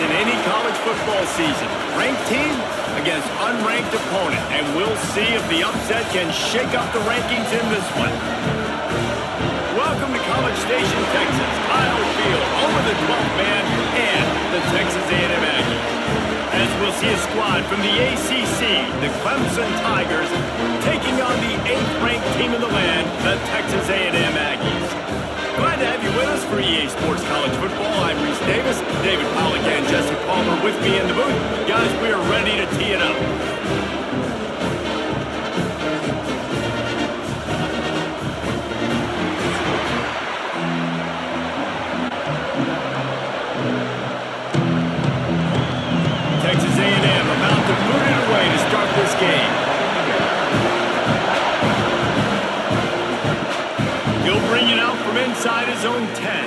in any college football season. Ranked team against unranked opponent, and we'll see if the upset can shake up the rankings in this one. Welcome to College Station, Texas, Kyle Field, home of the 12th man and the Texas A&M Aggies. As we'll see a squad from the ACC, the Clemson Tigers, taking on the 8th-ranked team in the land, the Texas A&M Aggies. Glad to have you with us for EA Sports College Football. I'm Reese Davis, David Pollock, and Jesse Palmer with me in the booth. Guys, we are ready to tee it up. Texas A&M about to boot it away to start this game. He'll bring it out from inside his own 10.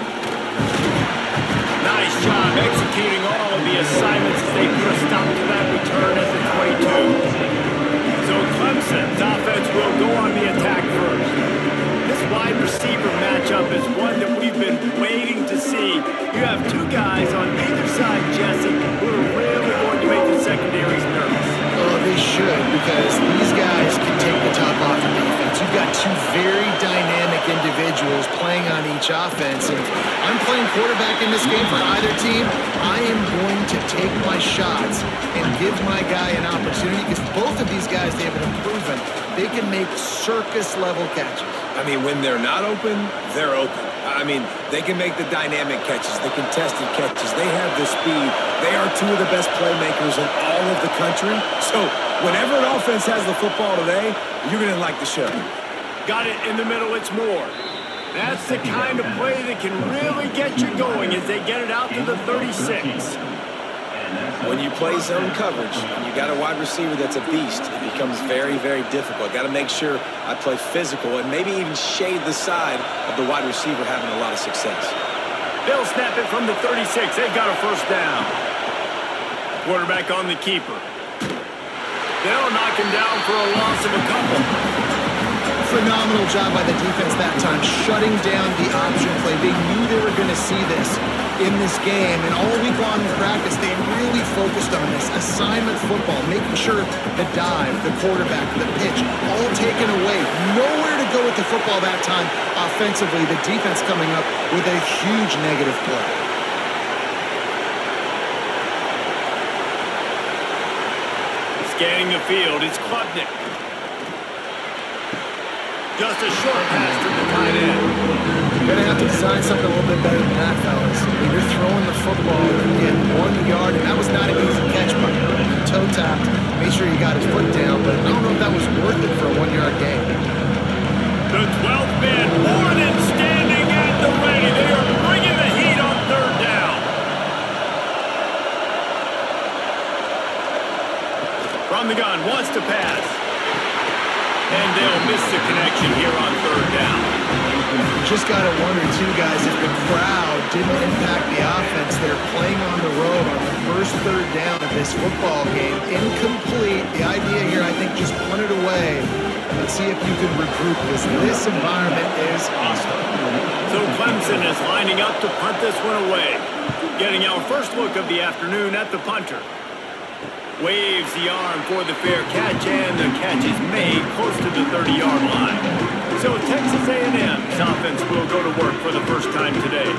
Nice job executing all of the assignments as they put a stop to that return at the 22. So Clemson's offense will go on the attack first. This wide receiver matchup is one that we've been waiting to see. You have two guys on either side, Jesse, who are really going to make the secondaries nervous. Oh, they should, because these guys can take the top off the defense. You've got two very dynamic individuals playing on each offense, and I'm playing quarterback in this game for either team. I am going to take my shots and give my guy an opportunity, because both of these guys, they have been proven they can make circus-level catches. I mean, when they're not open, they're open. I mean, they can make the dynamic catches, the contested catches. They have the speed. They are two of the best playmakers in all of the country. So whenever an offense has the football today, you're going to like the show. Got it in the middle, it's more. That's the kind of play that can really get you going as they get it out to the 36. When you play zone coverage and you got a wide receiver that's a beast, it becomes very, very difficult. Got to make sure I play physical and maybe even shade the side of the wide receiver having a lot of success. They'll snap it from the 36. They've got a first down. Quarterback on the keeper. They'll knock him down for a loss of a couple. Phenomenal job by the defense that time, shutting down the option play. They knew they were going to see this in this game, and all week long in practice, they really focused on this assignment football, making sure the dive, the quarterback, the pitch, all taken away. Nowhere to go with the football that time offensively. The defense coming up with a huge negative play. Scanning the field, it's Klubnik. Just a short pass to the tight end. You're going to have to design something a little bit better than that, fellas. I mean, you're throwing the football and getting 1 yard, and that was not an easy catch by him. Toe tapped, made sure he got his foot down, but I don't know if that was worth it for a 1 yard gain. The 12th man, more than standing at the ready. They are bringing the heat on third down. From the gun, wants to pass. And they'll miss the connection here on third down. Just got to wonder, too, guys, if the crowd didn't impact the offense. They're playing on the road on the first third down of this football game. Incomplete. The idea here, I think, just punt it away. Let's see if you can regroup, because this environment is hostile. So Clemson is lining up to punt this one away. Getting our first look of the afternoon at the punter. Waves the arm for the fair catch, and the catch is made close to the 30-yard line. So Texas A&M's offense will go to work for the first time today.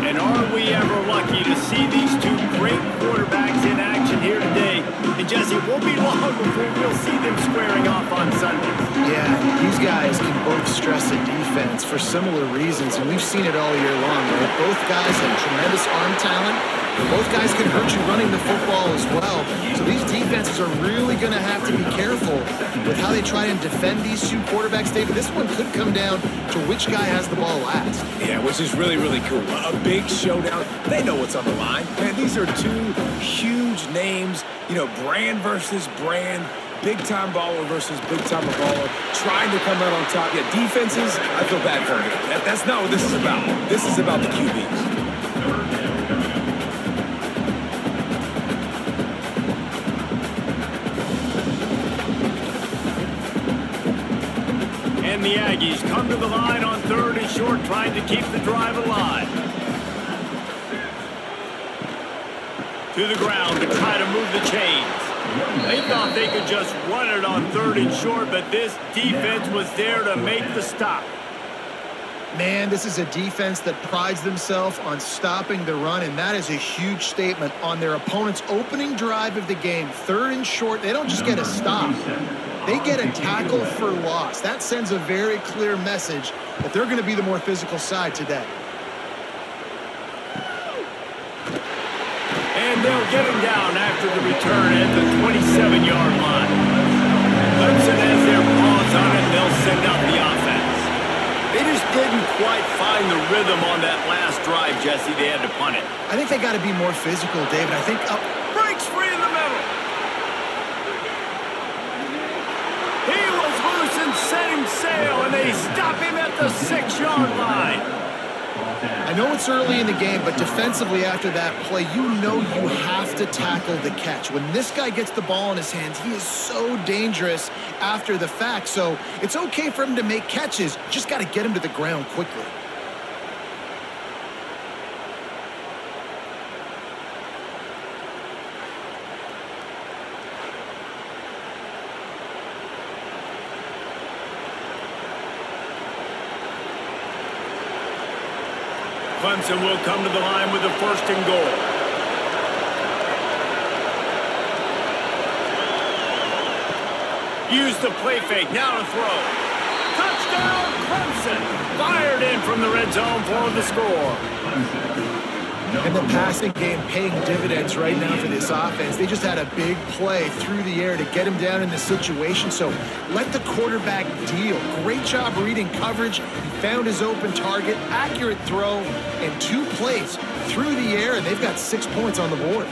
And are we ever lucky to see these two great quarterbacks in action here today? And Jesse, it won't be long before we'll see them squaring off on Sunday. Yeah, these guys can both stress the defense for similar reasons, and we've seen it all year long, right? Both guys have tremendous arm talent. Both guys can hurt you running the football as well. So these defenses are really going to have to be careful with how they try and defend these two quarterbacks, David. This one could come down to which guy has the ball last. Yeah, which is really, really cool. A big showdown. They know what's on the line. Man, these are two huge names, you know, brand versus brand. Big-time baller versus big-time baller, trying to come out on top. Yeah, defenses, I feel bad for them. That's not what this is about. This is about the QBs. And the Aggies come to the line on third and short, trying to keep the drive alive. To the ground to try to move the chains. They thought they could just run it on 3rd and short, but this defense was there to make the stop. Man, this is a defense that prides themselves on stopping the run, and that is a huge statement on their opponent's opening drive of the game. 3rd and short, they don't just get a stop. They get a tackle for loss. That sends a very clear message that they're going to be the more physical side today. And they'll get him down after the return at the 27-yard line. Clemson has their paws on it, and they'll send out the offense. They just didn't quite find the rhythm on that last drive, Jesse. They had to punt it. I think they got to be more physical, David. I think breaks free in the middle. He was loose and setting sail, and they stop him at the 6-yard line. I know it's early in the game, but defensively after that play, you know you have to tackle the catch. When this guy gets the ball in his hands, he is so dangerous after the fact. So it's okay for him to make catches. Just got to get him to the ground quickly. Clemson will come to the line with a 1st and goal. Use the play fake, now to throw. Touchdown, Clemson! Fired in from the red zone for the score. And the passing game paying dividends right now for this offense. They just had a big play through the air to get him down in the situation. So let the quarterback deal. Great job reading coverage. He found his open target, accurate throw, and 2 plays through the air, and they've got 6 points on the board.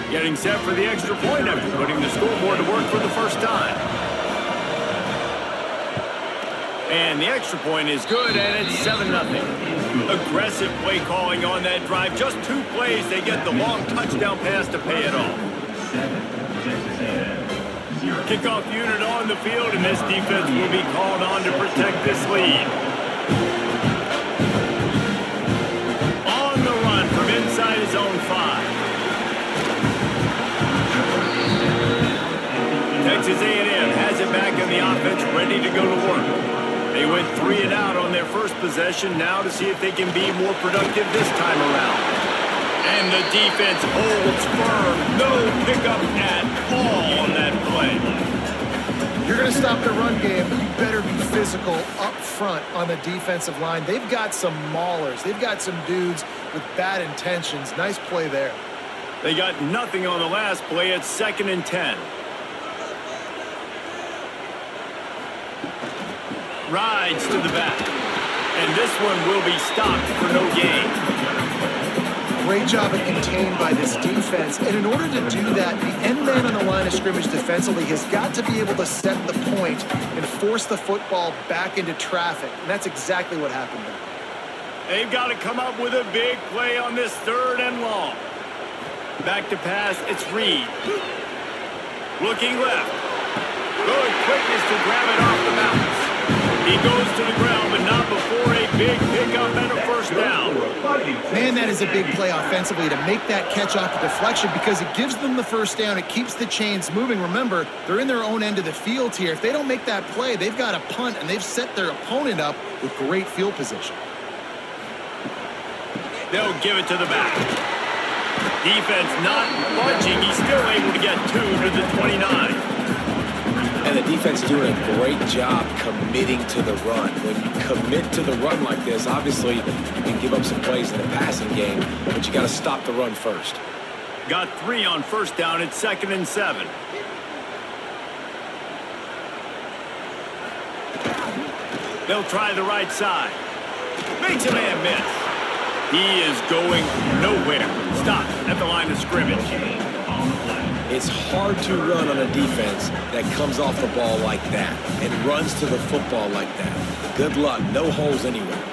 Getting set for the extra point after putting the scoreboard to work for the first time. And the extra point is good, and it's 7-0. Aggressive play calling on that drive. Just 2 plays, they get the long touchdown pass to pay it off. Kickoff unit on the field, and this defense will be called on to protect this lead. On the run from inside his own 5. Texas A&M has it back in the offense, ready to go to work. They went 3 and out on their first possession, now to see if they can be more productive this time around. And the defense holds firm. No pickup at all on that play. You're going to stop the run game, you better be physical up front on the defensive line. They've got some maulers. They've got some dudes with bad intentions. Nice play there. They got nothing on the last play. It's 2nd and 10. Rides to the back. And this one will be stopped for no gain. Great job of contained by this defense. And in order to do that, the end man on the line of scrimmage defensively has got to be able to set the point and force the football back into traffic. And that's exactly what happened there. They've got to come up with a big play on this 3rd and long. Back to pass, it's Reed. Looking left. Good quickness to grab it off the bounce. He goes to the ground, but not before a big pickup and a 1st down. Man, that is a big play offensively to make that catch off the deflection because it gives them the 1st down. It keeps the chains moving. Remember, they're in their own end of the field here. If they don't make that play, they've got a punt, and they've set their opponent up with great field position. They'll give it to the back. Defense not budging. He's still able to get 2 to the 29. And the defense doing a great job committing to the run. When you commit to the run like this, obviously you can give up some plays in the passing game, but you got to stop the run first. Got 3 on 1st down. It's 2nd and 7. They'll try the right side. Makes a man miss. He is going nowhere. Stop at the line of scrimmage. It's hard to run on a defense that comes off the ball like that and runs to the football like that. Good luck. No holes anywhere.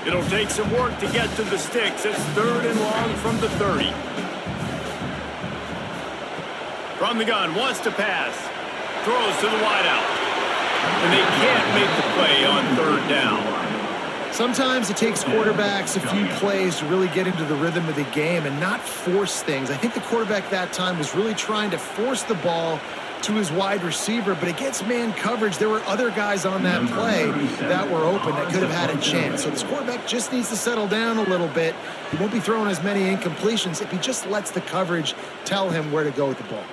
It'll take some work to get to the sticks. It's 3rd and long from the 30. From the gun, wants to pass. Throws to the wideout. And they can't make the play on 3rd down. Sometimes it takes quarterbacks a few plays to really get into the rhythm of the game and not force things. I think the quarterback that time was really trying to force the ball to his wide receiver, but against man coverage, there were other guys on that play that were open that could have had a chance. So this quarterback just needs to settle down a little bit. He won't be throwing as many incompletions if he just lets the coverage tell him where to go with the ball.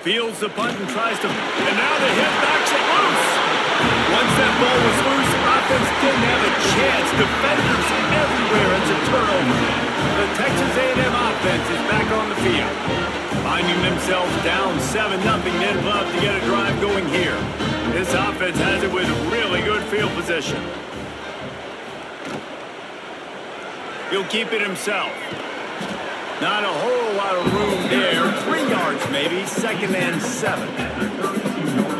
Fields the punt and tries to, and now the hit backs it loose. Once that ball was loose, the offense didn't have a chance. Defenders everywhere. It's a turnover. The Texas A&M offense is back on the field. Finding themselves down 7-0, they'd love to get a drive going here. This offense has it with really good field position. He'll keep it himself. Not a whole lot of room there. 3 yards maybe, 2nd and 7.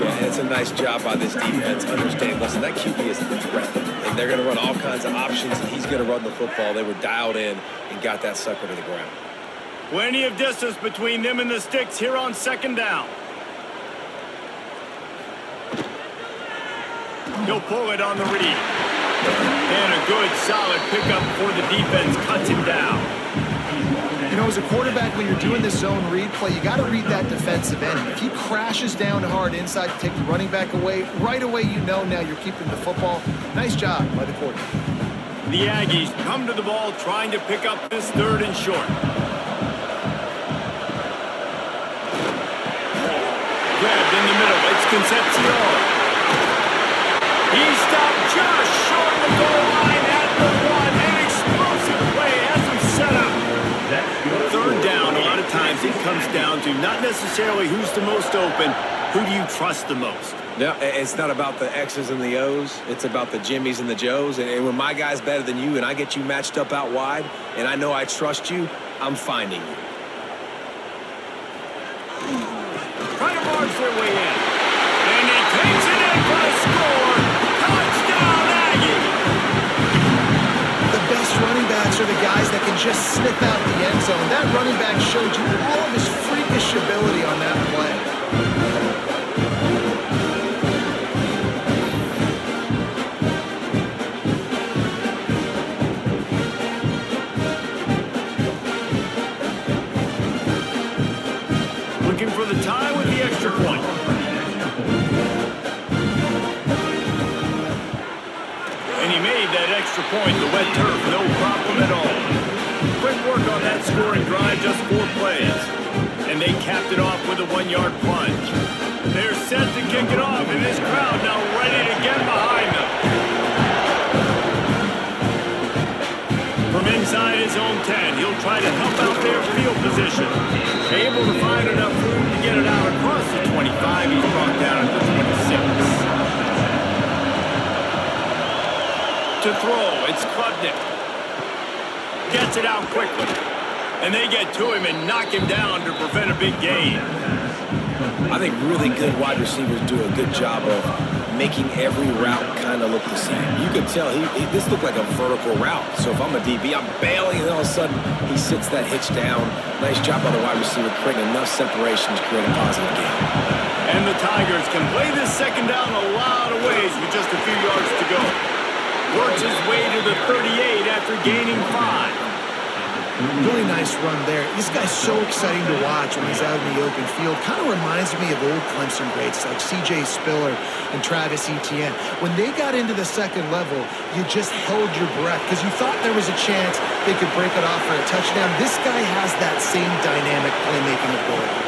Yeah, it's a nice job by this defense. Understand, listen, that QB is a threat. And they're going to run all kinds of options, and he's going to run the football. They were dialed in and got that sucker to the ground. Plenty of distance between them and the sticks here on 2nd down. He'll pull it on the read. And a good, solid pickup before the defense cuts him down. You know, as a quarterback, when you're doing this zone read play, you got to read that defensive end. If he crashes down hard inside to take the running back away, right away you know now you're keeping the football. Nice job by the quarterback. The Aggies come to the ball trying to pick up this 3rd and short. Grabbed in the middle. It's Concepcion. He stopped just short of the goal line at the 1. An explosive play has him set up. 3rd down, a lot of times it comes down to not necessarily who's the most open, who do you trust the most? Yeah, it's not about the X's and the O's. It's about the Jimmies and the Joes. And when my guy's better than you and I get you matched up out wide and I know I trust you, I'm finding you. Trying to march their way in. And he takes it in for a score. Touchdown, Aggie! The best running backs are the guys that can just snip out the end zone. That running back showed you all of his freakish ability on that play. Looking for the tie with the extra point. And he made that extra point, the wet turf, no problem at all. Quick work on that scoring drive, just 4 plays. And they capped it off with a 1-yard plunge. They're set to kick it off, and this crowd now ready to get behind them. From inside his own 10, he'll try to help out their field position. Able to find enough room to get it out across the 25. He's brought down at the 26. To throw, it's Klubnik. Gets it out quickly. And they get to him and knock him down to prevent a big gain. I think really good wide receivers do a good job of making every route kind of look the same. You could tell this looked like a vertical route. So if I'm a DB, I'm bailing, and all of a sudden he sits that hitch down. Nice job by the wide receiver, creating enough separation to create a positive gain. And the Tigers can play this 2nd down a lot of ways with just a few yards to go. Works his way to the 38 after gaining 5. Really nice run there. This guy's so exciting to watch when he's out in the open field. Kind of reminds me of old Clemson greats like C.J. Spiller and Travis Etienne. When they got into the 2nd level, you just held your breath because you thought there was a chance they could break it off for a touchdown. This guy has that same dynamic playmaking ability.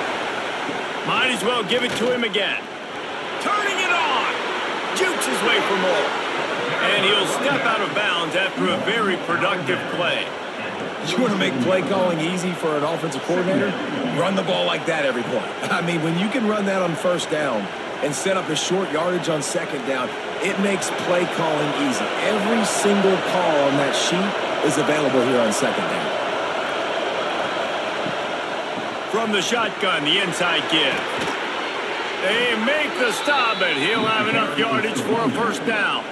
Might as well give it to him again. Turning it on. Jukes his way for more. And he'll step out of bounds after a very productive play. You want to make play calling easy for an offensive coordinator? Run the ball like that every play. I mean, when you can run that on 1st down and set up a short yardage on 2nd down, it makes play calling easy. Every single call on that sheet is available here on 2nd down. From the shotgun, the inside give. They make the stop, and he'll have enough yardage for a 1st down.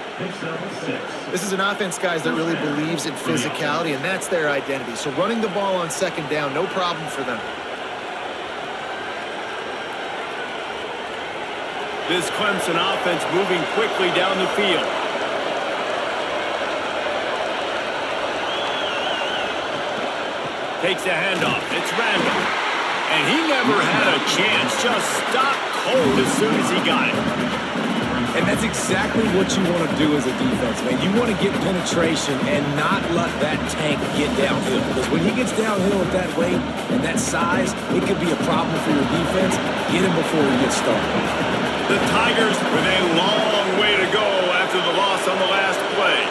This is an offense, guys, that really believes in physicality, and that's their identity. So running the ball on second down, no problem for them. This Clemson offense moving quickly down the field. Takes the handoff. It's Randall. And he never had a chance. Just stopped cold as soon as he got it. And that's exactly what you want to do as a defense, man. You want to get penetration and not let that tank get downhill. Because when he gets downhill at that weight and that size, it could be a problem for your defense. Get him before he gets started. The Tigers with a long way to go after the loss on the last play.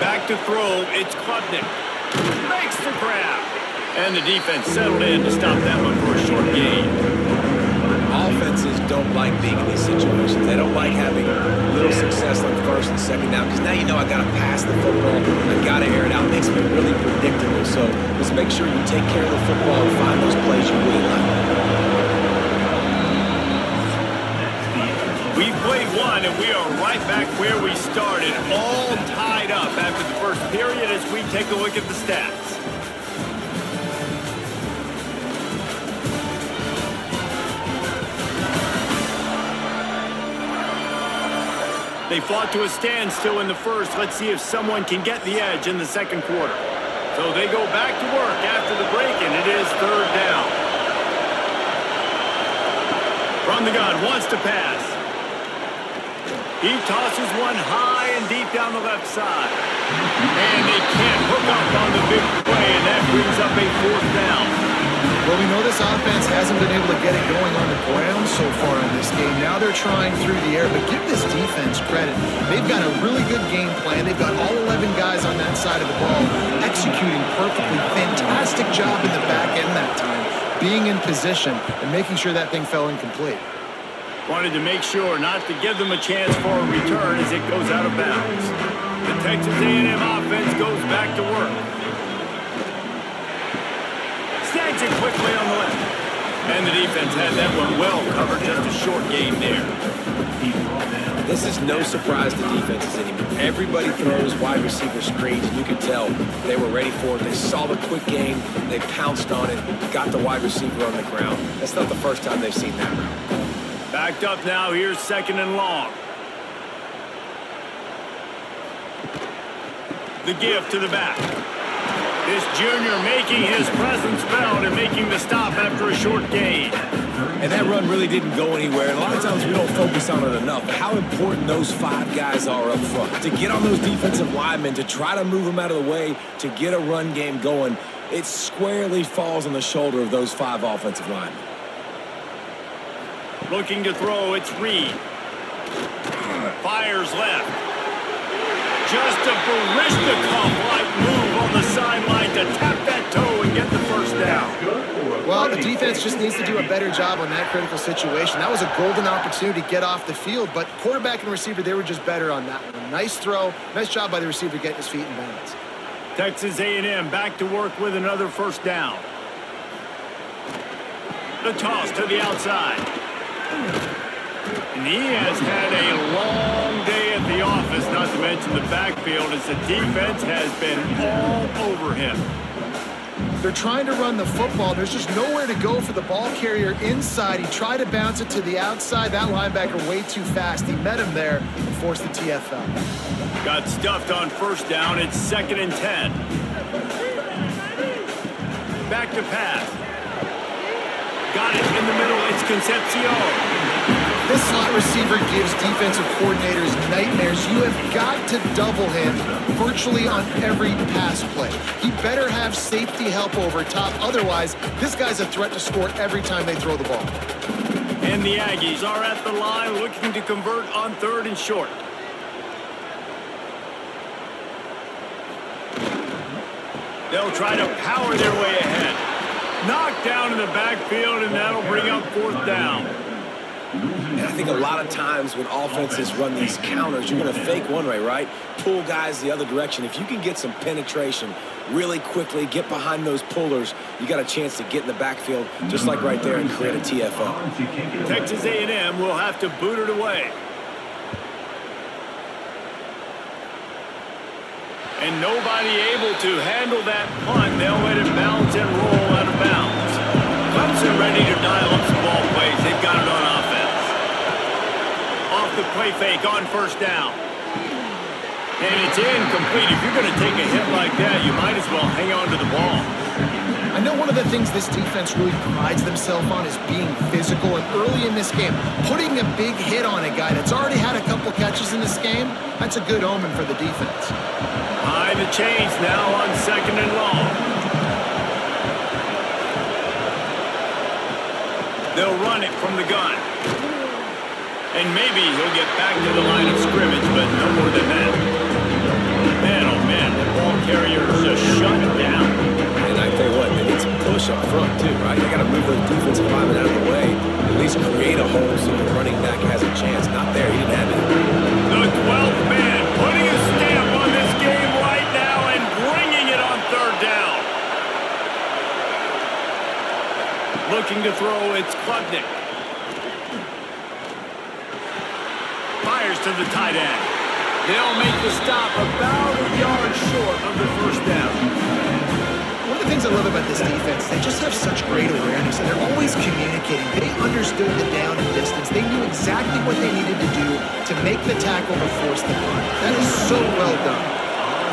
Back to throw. It's Klubnik. Makes the grab. And the defense settled in to stop that one for a short gain. Offenses don't like being in these situations. They don't like having little success on first and second down because now you know I got to pass the football. I got to air it out. It makes me really predictable. So just make sure you take care of the football and find those plays you really like. We played one, and we are right back where we started, all tied up after the first period as we take a look at the stats. They fought to a standstill in the first. Let's see if someone can get the edge in the second quarter. So they go back to work after the break, and it is third down. From the gun, wants to pass. He tosses one high and deep down the left side. And they can't hook up on the big play, and that brings up a fourth down. Well, we know this offense hasn't been able to get it going on the ground so far in this game. Now they're trying through the air, but give this defense credit. They've got a really good game plan. They've got all 11 guys on that side of the ball executing perfectly. Fantastic job in the back end that time, being in position and making sure that thing fell incomplete. Wanted to make sure not to give them a chance for a return as it goes out of bounds. The Texas A&M offense goes back to work. Snags it quickly on the left. And the defense had that one well covered. Just a short game there. This is no surprise to defenses anymore. Everybody throws wide receiver screens, and you can tell they were ready for it. They saw the quick game. They pounced on it, got the wide receiver on the ground. That's not the first time they've seen that route. Backed up now. Here's second and long. The give to the back. This junior making his presence felt and making the stop after a short gain. And that run really didn't go anywhere. And a lot of times we don't focus on it enough. How important those five guys are up front. To get on those defensive linemen, to try to move them out of the way, to get a run game going, it squarely falls on the shoulder of those five offensive linemen. Looking to throw, it's Reed. Fires left. Just a Barishnikov-like move on the sideline to tap that toe and get the first down. Well, the defense just needs to do a better job on that critical situation. That was a golden opportunity to get off the field, but quarterback and receiver, they were just better on that one. Nice throw. Nice job by the receiver getting his feet in bounds. Texas A&M back to work with another first down. The toss to the outside. And he has had a long day at the office, not to mention the backfield, as the defense has been all over him. They're trying to run the football. There's just nowhere to go for the ball carrier inside. He tried to bounce it to the outside. That linebacker way too fast. He met him there and forced the TFL. Got stuffed on first down. It's 2nd and 10. Back to pass. Got it in the middle. It's Concepcion. This slot receiver gives defensive coordinators nightmares. You have got to double him virtually on every pass play. He better have safety help over top. Otherwise, this guy's a threat to score every time they throw the ball. And the Aggies are at the line looking to convert on 3rd and short. They'll try to power their way ahead. Knocked down in the backfield, and that'll bring up 4th down. And I think a lot of times when offenses run these counters, you're going to fake one way, right? Pull guys the other direction. If you can get some penetration really quickly, get behind those pullers, you got a chance to get in the backfield, just like right there, and create a TFL. Texas A&M will have to boot it away. And nobody able to handle that punt. They'll let it bounce and roll out of bounds. Clemson ready to dial up some ball plays. They've got it on offense. Off the play fake on first down. And it's incomplete. If you're going to take a hit like that, you might as well hang on to the ball. I know one of the things this defense really prides themselves on is being physical, and early in this game, putting a big hit on a guy that's already had a couple catches in this game, that's a good omen for the defense. High the chains now on 2nd and long. They'll run it from the gun. And maybe he'll get back to the line of scrimmage, but no more than that. Man, oh man, the ball carrier is just shut down. And I tell you what, they need some push up front too, right? They got to move those defensive linemen out of the way, at least create a hole so the running back has a chance. Not there, he didn't have it. The 12th man putting a stamp on this game right now and bringing it on 3rd down. Looking to throw, it's Klubnik. Fires to the tight end. They'll make the stop about a yard short of the 1st down. One of the things I love about this defense, they just have such great awareness, and they're always communicating. They understood the down and distance. They knew exactly what they needed to do to make the tackle to force the punt. That is so well done.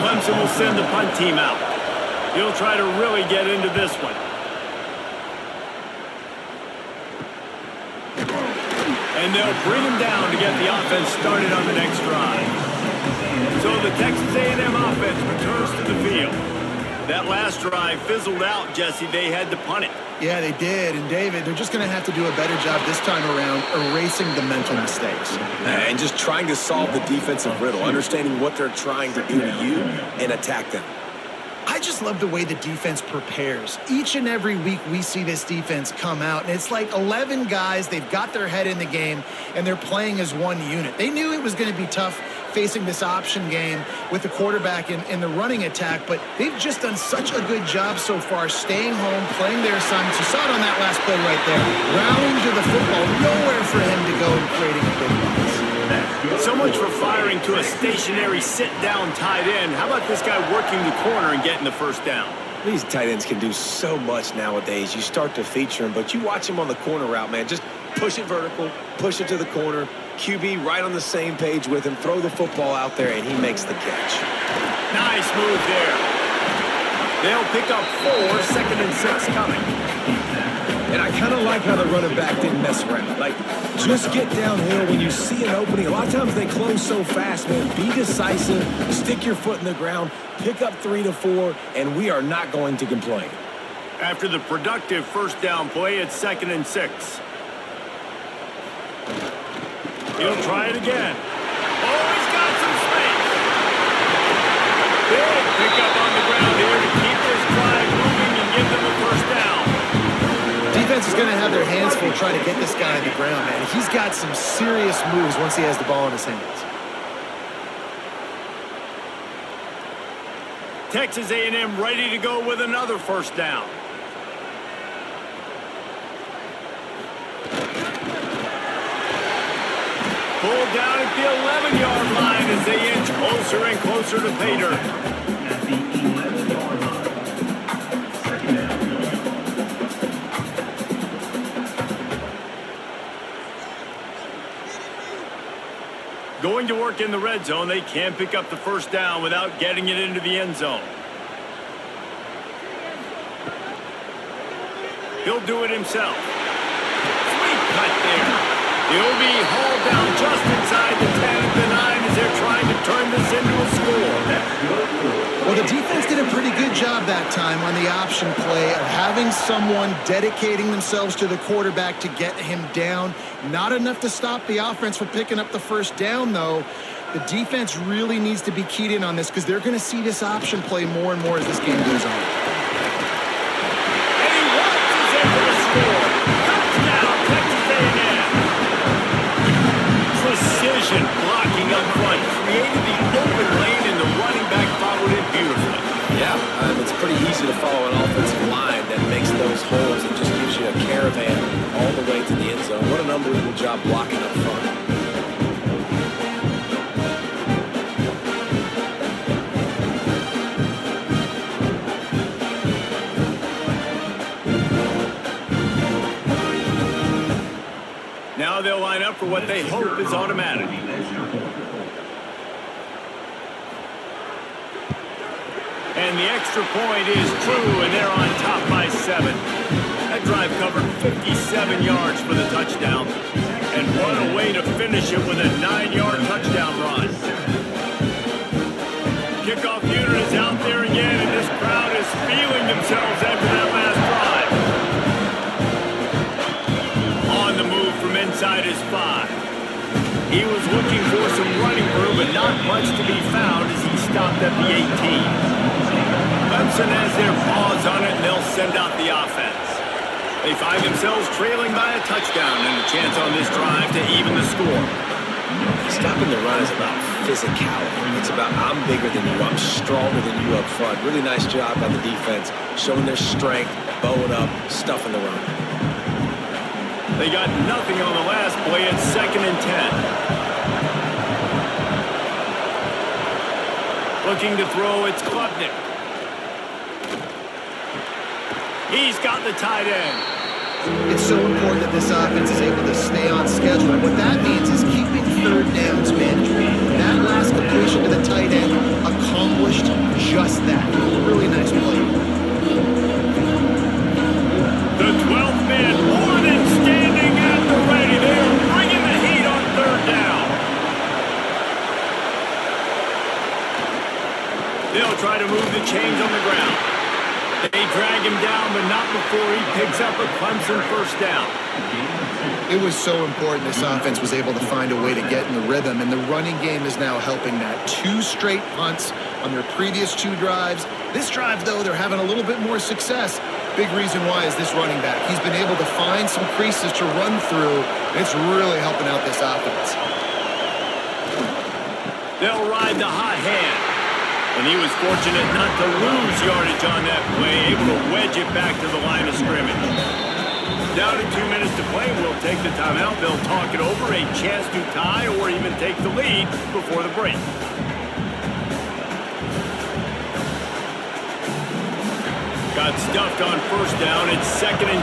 Clemson will send the punt team out. He'll try to really get into this one. And they'll bring him down to get the offense started on the next drive. So the Texas A&M offense returns to the field. That last drive fizzled out, Jesse. They had to punt it. Yeah, they did. And, David, they're just going to have to do a better job this time around erasing the mental mistakes. And just trying to solve the defensive riddle, understanding what they're trying to do to you and attack them. I just love the way the defense prepares. Each and every week we see this defense come out, and it's like 11 guys, they've got their head in the game, and they're playing as one unit. They knew it was going to be tough facing this option game with the quarterback in the running attack, but they've just done such a good job so far staying home, playing their assignments. You saw it on that last play right there. Rallying to the football, nowhere for him to go and creating a big box. So much for firing to a stationary sit-down tight end. How about this guy working the corner and getting the 1st down? These tight ends can do so much nowadays. You start to feature them, but you watch him on the corner route, man. Just push it vertical, push it to the corner. QB right on the same page with him. Throw the football out there, and he makes the catch. Nice move there. They'll pick up 4, 2nd and 6 coming. And I kind of like how the running back didn't mess around. Like, just get downhill when you see an opening. A lot of times they close so fast, man. Be decisive, stick your foot in the ground, pick up 3 to 4, and we are not going to complain. After the productive 1st down play, it's 2nd and 6. He'll try it again. Oh, he's got some space. Big pickup on the ground here to keep this drive moving and give them a 1st down. Defense is going to have their hands full trying to get this guy on the ground, man. He's got some serious moves once he has the ball in his hands. Texas A&M ready to go with another 1st down. Pulled down at the 11-yard line as they inch closer and closer to pay dirt. Going to work in the red zone, they can pick up the 1st down without getting it into the end zone. He'll do it himself. Sweet cut there. He'll be hauled down just inside the 10 at the 9 as they're trying to turn this into a score. Well, the defense did a pretty good job that time on the option play of having someone dedicating themselves to the quarterback to get him down. Not enough to stop the offense from picking up the 1st down, though. The defense really needs to be keyed in on this because they're going to see this option play more and more as this game goes on. And he watches it for the score. Touchdown, Texas A&M. Precision blocking up front created the open lane, and the running back followed it beautifully. Yeah, it's pretty easy to follow an offensive line that makes those holes and just gives you a caravan all the way to the end zone. What an unbelievable job blocking up front. what they hope is automatic. And the extra point is true, and they're on top by 7. That drive covered 57 yards for the touchdown. And what a way to finish it with a 9-yard touchdown run. Kickoff unit is out there again, and this crowd is feeling themselves after that last drive. On the move from inside his 5. He was looking for some running room, but not much to be found as he stopped at the 18. Clemson has their paws on it, and they'll send out the offense. They find themselves trailing by a touchdown and a chance on this drive to even the score. Stopping the run is about physicality. It's about I'm bigger than you, I'm stronger than you up front. Really nice job by the defense, showing their strength, bowing up, stuffing the run. They got nothing on the last play. It's 2nd and 10. Looking to throw, it's Klubnik. He's got the tight end. It's so important that this offense is able to stay on schedule. And what that means is keeping third downs manageable. That last completion to the tight end accomplished just that. Really nice play. The 12th man, more than standing at the ready. They are bringing the heat on 3rd down. They'll try to move the chains on the ground. They drag him down, but not before he picks up a Clemson 1st down. It was so important this offense was able to find a way to get in the rhythm, and the running game is now helping that. 2 straight punts on their previous 2 drives. This drive, though, they're having a little bit more success. Big reason why is this running back. He's been able to find some creases to run through, and it's really helping out this offense. They'll ride the hot hand. And he was fortunate not to lose yardage on that play, able to wedge it back to the line of scrimmage. Down to 2 minutes to play, we'll take the timeout. They'll talk it over, a chance to tie or even take the lead before the break. Got stuffed on 1st down. It's 2nd and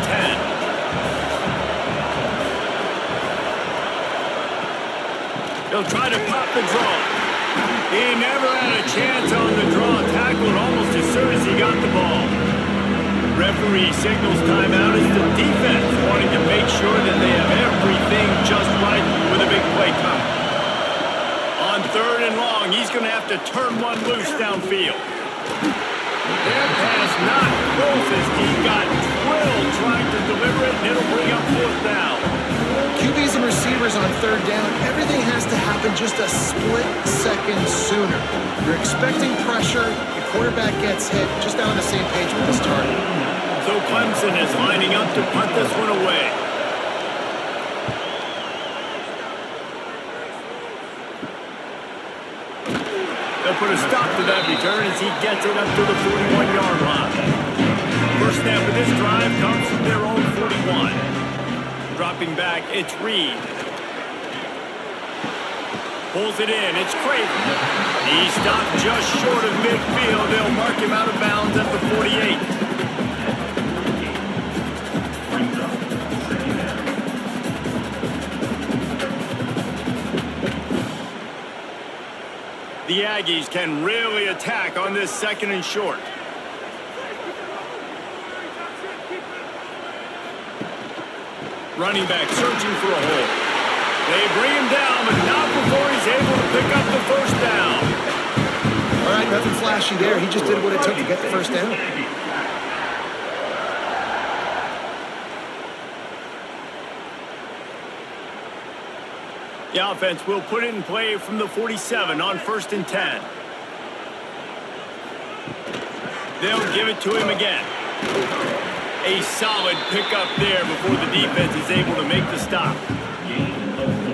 10. He'll try to pop the draw. He never had a chance on the draw. Tackled almost as soon as he got the ball. Referee signals timeout as the defense wanting to make sure that they have everything just right with a big play coming. On 3rd and long, he's going to have to turn one loose downfield. Their pass not close as he got drilled trying to deliver it, and it'll bring up 4th down. QBs and receivers on 3rd down, everything has to happen just a split second sooner. You're expecting pressure, the quarterback gets hit, just not on the same page with this target. So Clemson is lining up to punt this one away. They'll put a stop to that return as he gets it up to the 41-yard line. First snap of this drive comes from their own 41. Dropping back, it's Reed. Pulls it in, it's Creighton. He stopped just short of midfield. They'll mark him out of bounds at the 48. The Aggies can really attack on this 2nd and short. Running back searching for a hole. They bring him down, but not before he's able to pick up the 1st down. All right, nothing flashy there. He just did what it took to get the 1st down. The offense will put it in play from the 47 on 1st and 10. They'll give it to him again. A solid pickup there before the defense is able to make the stop.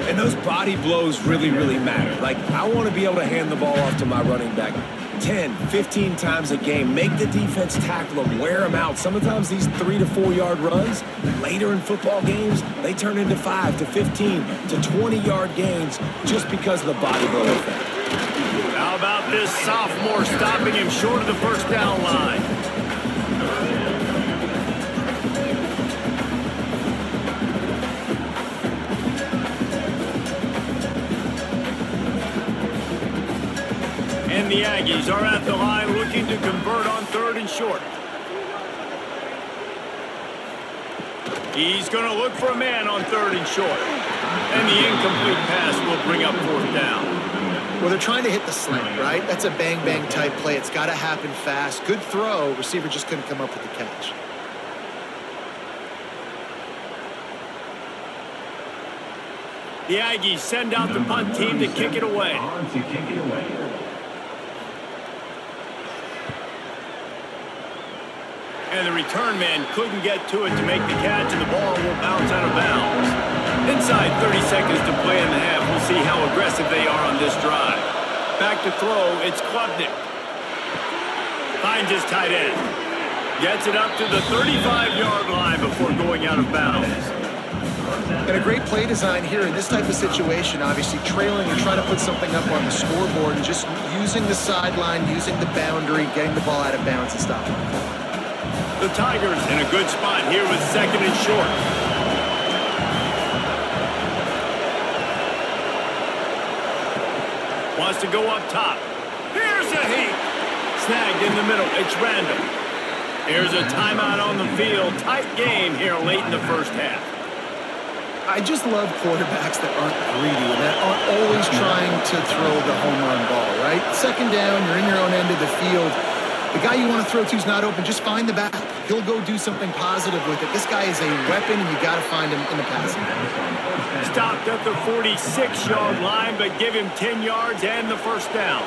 And those body blows really, really matter. Like, I want to be able to hand the ball off to my running back 10, 15 times a game. Make the defense tackle them, wear them out. Sometimes these 3 to 4 yard runs, later in football games, they turn into 5 to 15 to 20-yard gains just because of the body blow effect. How about this sophomore stopping him short of the 1st down line? Aggies are at the line looking to convert on 3rd and short. He's going to look for a man on 3rd and short. And the incomplete pass will bring up 4th down. Well, they're trying to hit the slant, right? That's a bang-bang type play. It's got to happen fast. Good throw. Receiver just couldn't come up with the catch. The Aggies send out the punt team to kick it away. And the return man couldn't get to it to make the catch, and the ball will bounce out of bounds. Inside 30 seconds to play in the half. We'll see how aggressive they are on this drive. Back to throw, it's Klubnik. Finds his tight end. Gets it up to the 35-yard line before going out of bounds. And a great play design here in this type of situation, obviously trailing and trying to put something up on the scoreboard and just using the sideline, using the boundary, getting the ball out of bounds and stopping the clock. The Tigers in a good spot here with 2nd and short. Wants to go up top. Here's a heat. Snagged in the middle. It's random. Here's a timeout on the field. Tight game here late in the first half. I just love quarterbacks that aren't greedy and that aren't always trying to throw the home run ball, right? 2nd down, you're in your own end of the field. The guy you want to throw to is not open. Just find the back. He'll go do something positive with it. This guy is a weapon, and you got to find him in the passing game. Stopped at the 46-yard line, but give him 10 yards and the 1st down.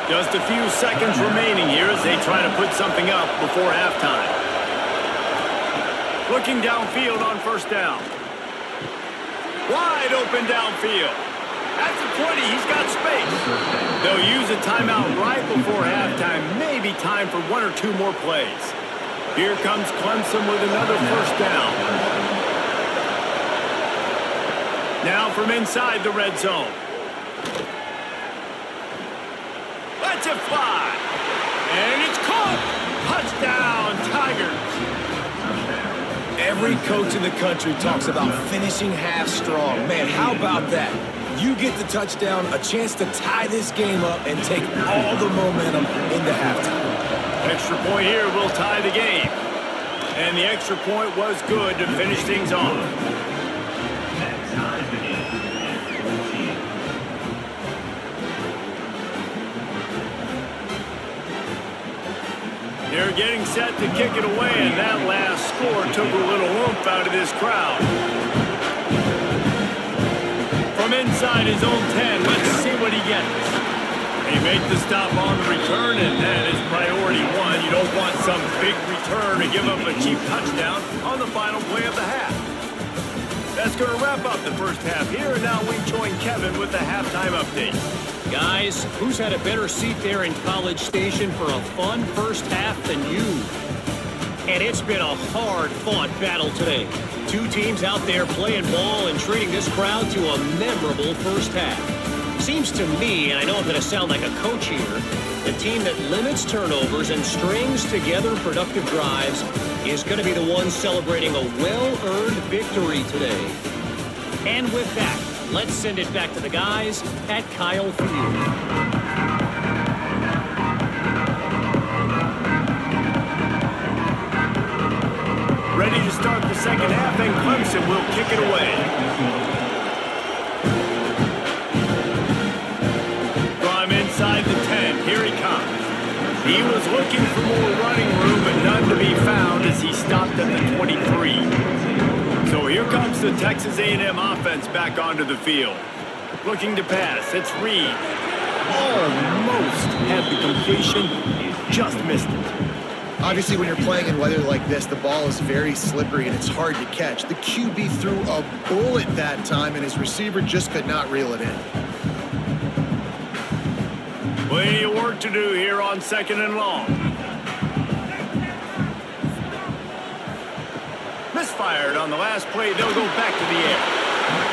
Just a few seconds remaining here as they try to put something up before halftime. Looking downfield on 1st down. Wide open downfield. At the 20, he's got space. They'll use a timeout right before halftime. Maybe time for 1 or 2 more plays. Here comes Clemson with another 1st down. Now from inside the red zone. Let's it fly. And it's caught. Touchdown, Tigers. Every coach in the country talks about finishing half strong. Man, how about that? You get the touchdown, a chance to tie this game up and take all the momentum into halftime. Extra point here will tie the game. And the extra point was good to finish things off. They're getting set to kick it away, and that last score took a little oomph out of this crowd. From inside his own 10, let's see what he gets. He made the stop on the return, and that is priority 1. You don't want some big return to give up a cheap touchdown on the final play of the half. That's going to wrap up the first half here, and now we join Kevin with the halftime update. Guys, who's had a better seat there in College Station for a fun first half than you? And it's been a hard-fought battle today. 2 teams out there playing ball and treating this crowd to a memorable first half. Seems to me, and I know I'm going to sound like a coach here, the team that limits turnovers and strings together productive drives is going to be the one celebrating a well-earned victory today. And with that, let's send it back to the guys at Kyle Field. Ready to start the second half, and Clemson will kick it away. From inside the 10, here he comes. He was looking for more running room, but none to be found as he stopped at the 23. So here comes the Texas A&M offense back onto the field. Looking to pass, it's Reed. Almost had the completion, just missed it. Obviously, when you're playing in weather like this, the ball is very slippery and it's hard to catch. The QB threw a bullet that time, and his receiver just could not reel it in. Plenty of work to do here on 2nd and long. Misfired on the last play. They'll go back to the air.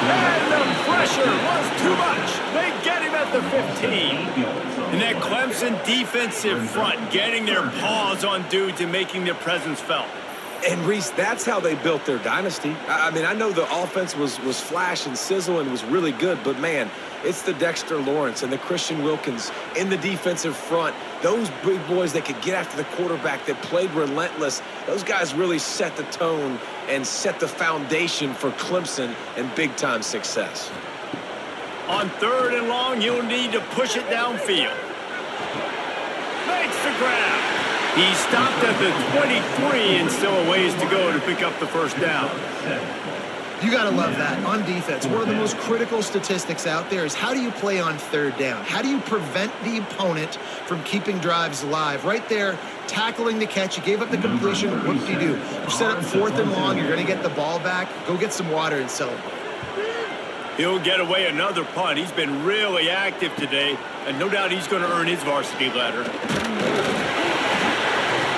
And the pressure was too much. They get him at the 15. And that Clemson defensive front getting their paws on dudes and making their presence felt. And, Reese, that's how they built their dynasty. I mean, I know the offense was flash and sizzle and was really good, but, man, it's the Dexter Lawrence and the Christian Wilkins in the defensive front. Those big boys that could get after the quarterback, that played relentless. Those guys really set the tone and set the foundation for Clemson and big-time success. On 3rd and long, you'll need to push it downfield. Makes the grab. He stopped at the 23 and still a ways to go to pick up the first down. You got to love that. On defense, one of the most critical statistics out there is how do you play on 3rd down? How do you prevent the opponent from keeping drives alive? Right there, tackling the catch. You gave up the completion. What do? You set up 4th and long. You're going to get the ball back. Go get some water and celebrate. He'll get away another punt. He's been really active today, and no doubt he's going to earn his varsity letter.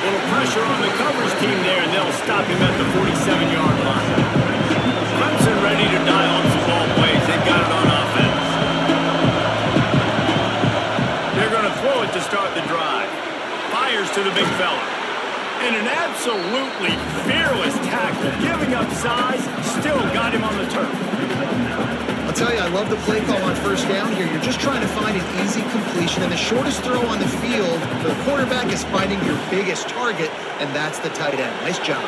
Little pressure on the coverage team there, and they'll stop him at the 47-yard line. Clemson ready to dial up some ball plays. They've got it on offense. They're going to throw it to start the drive. Fires to the big fella. And an absolutely fearless tackle, giving up size, still got him on the turf. I'll tell you, I love the play call on 1st down here. You're just trying to find an easy completion, and the shortest throw on the field, the quarterback is finding your biggest target, and that's the tight end. Nice job.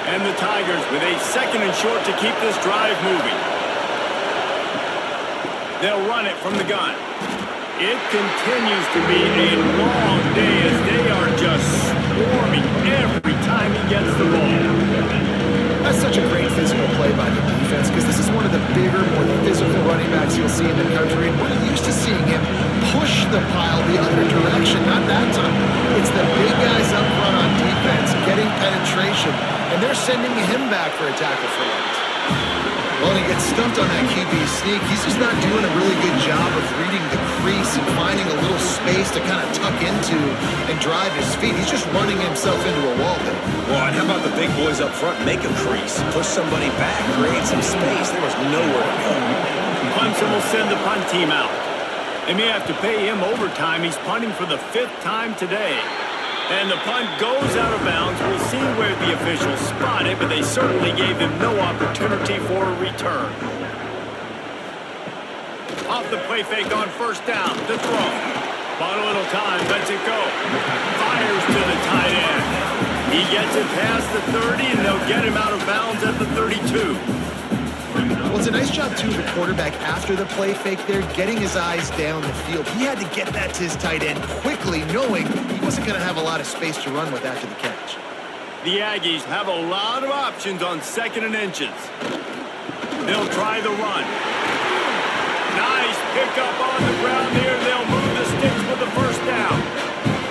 And the Tigers with a 2nd and short to keep this drive moving. They'll run it from the gun. It continues to be a long day as they are just swarming every time he gets the ball. That's such a great physical play by the defense because this is one of the bigger, more physical running backs you'll see in the country. And we're used to seeing him push the pile the other direction. Not that time. It's the big guys up front on defense getting penetration, and they're sending him back for a tackle for loss. Well, and he gets stumped on that QB sneak. He's just not doing a really good job of reading the crease and finding a little space to kind of tuck into and drive his feet. He's just running himself into a wall there. Well, and how about the big boys up front? Make a crease, push somebody back, create some space. There was nowhere to go. Clemson will send the punt team out. They may have to pay him overtime. He's punting for the 5th time today. And the punt goes out of bounds. We'll see where the officials spot it, but they certainly gave him no opportunity for a return. Off the play fake on 1st down. The throw. Bought a little time. Lets it go. Fires to the tight end. He gets it past the 30, and they'll get him out of bounds at the 32. Well, it's a nice job, too, of the quarterback after the play fake there, getting his eyes down the field. He had to get that to his tight end quickly, knowing he wasn't going to have a lot of space to run with after the catch. The Aggies have a lot of options on 2nd and inches. They'll try the run. Nice pickup on the ground here. They'll move the sticks with the 1st down.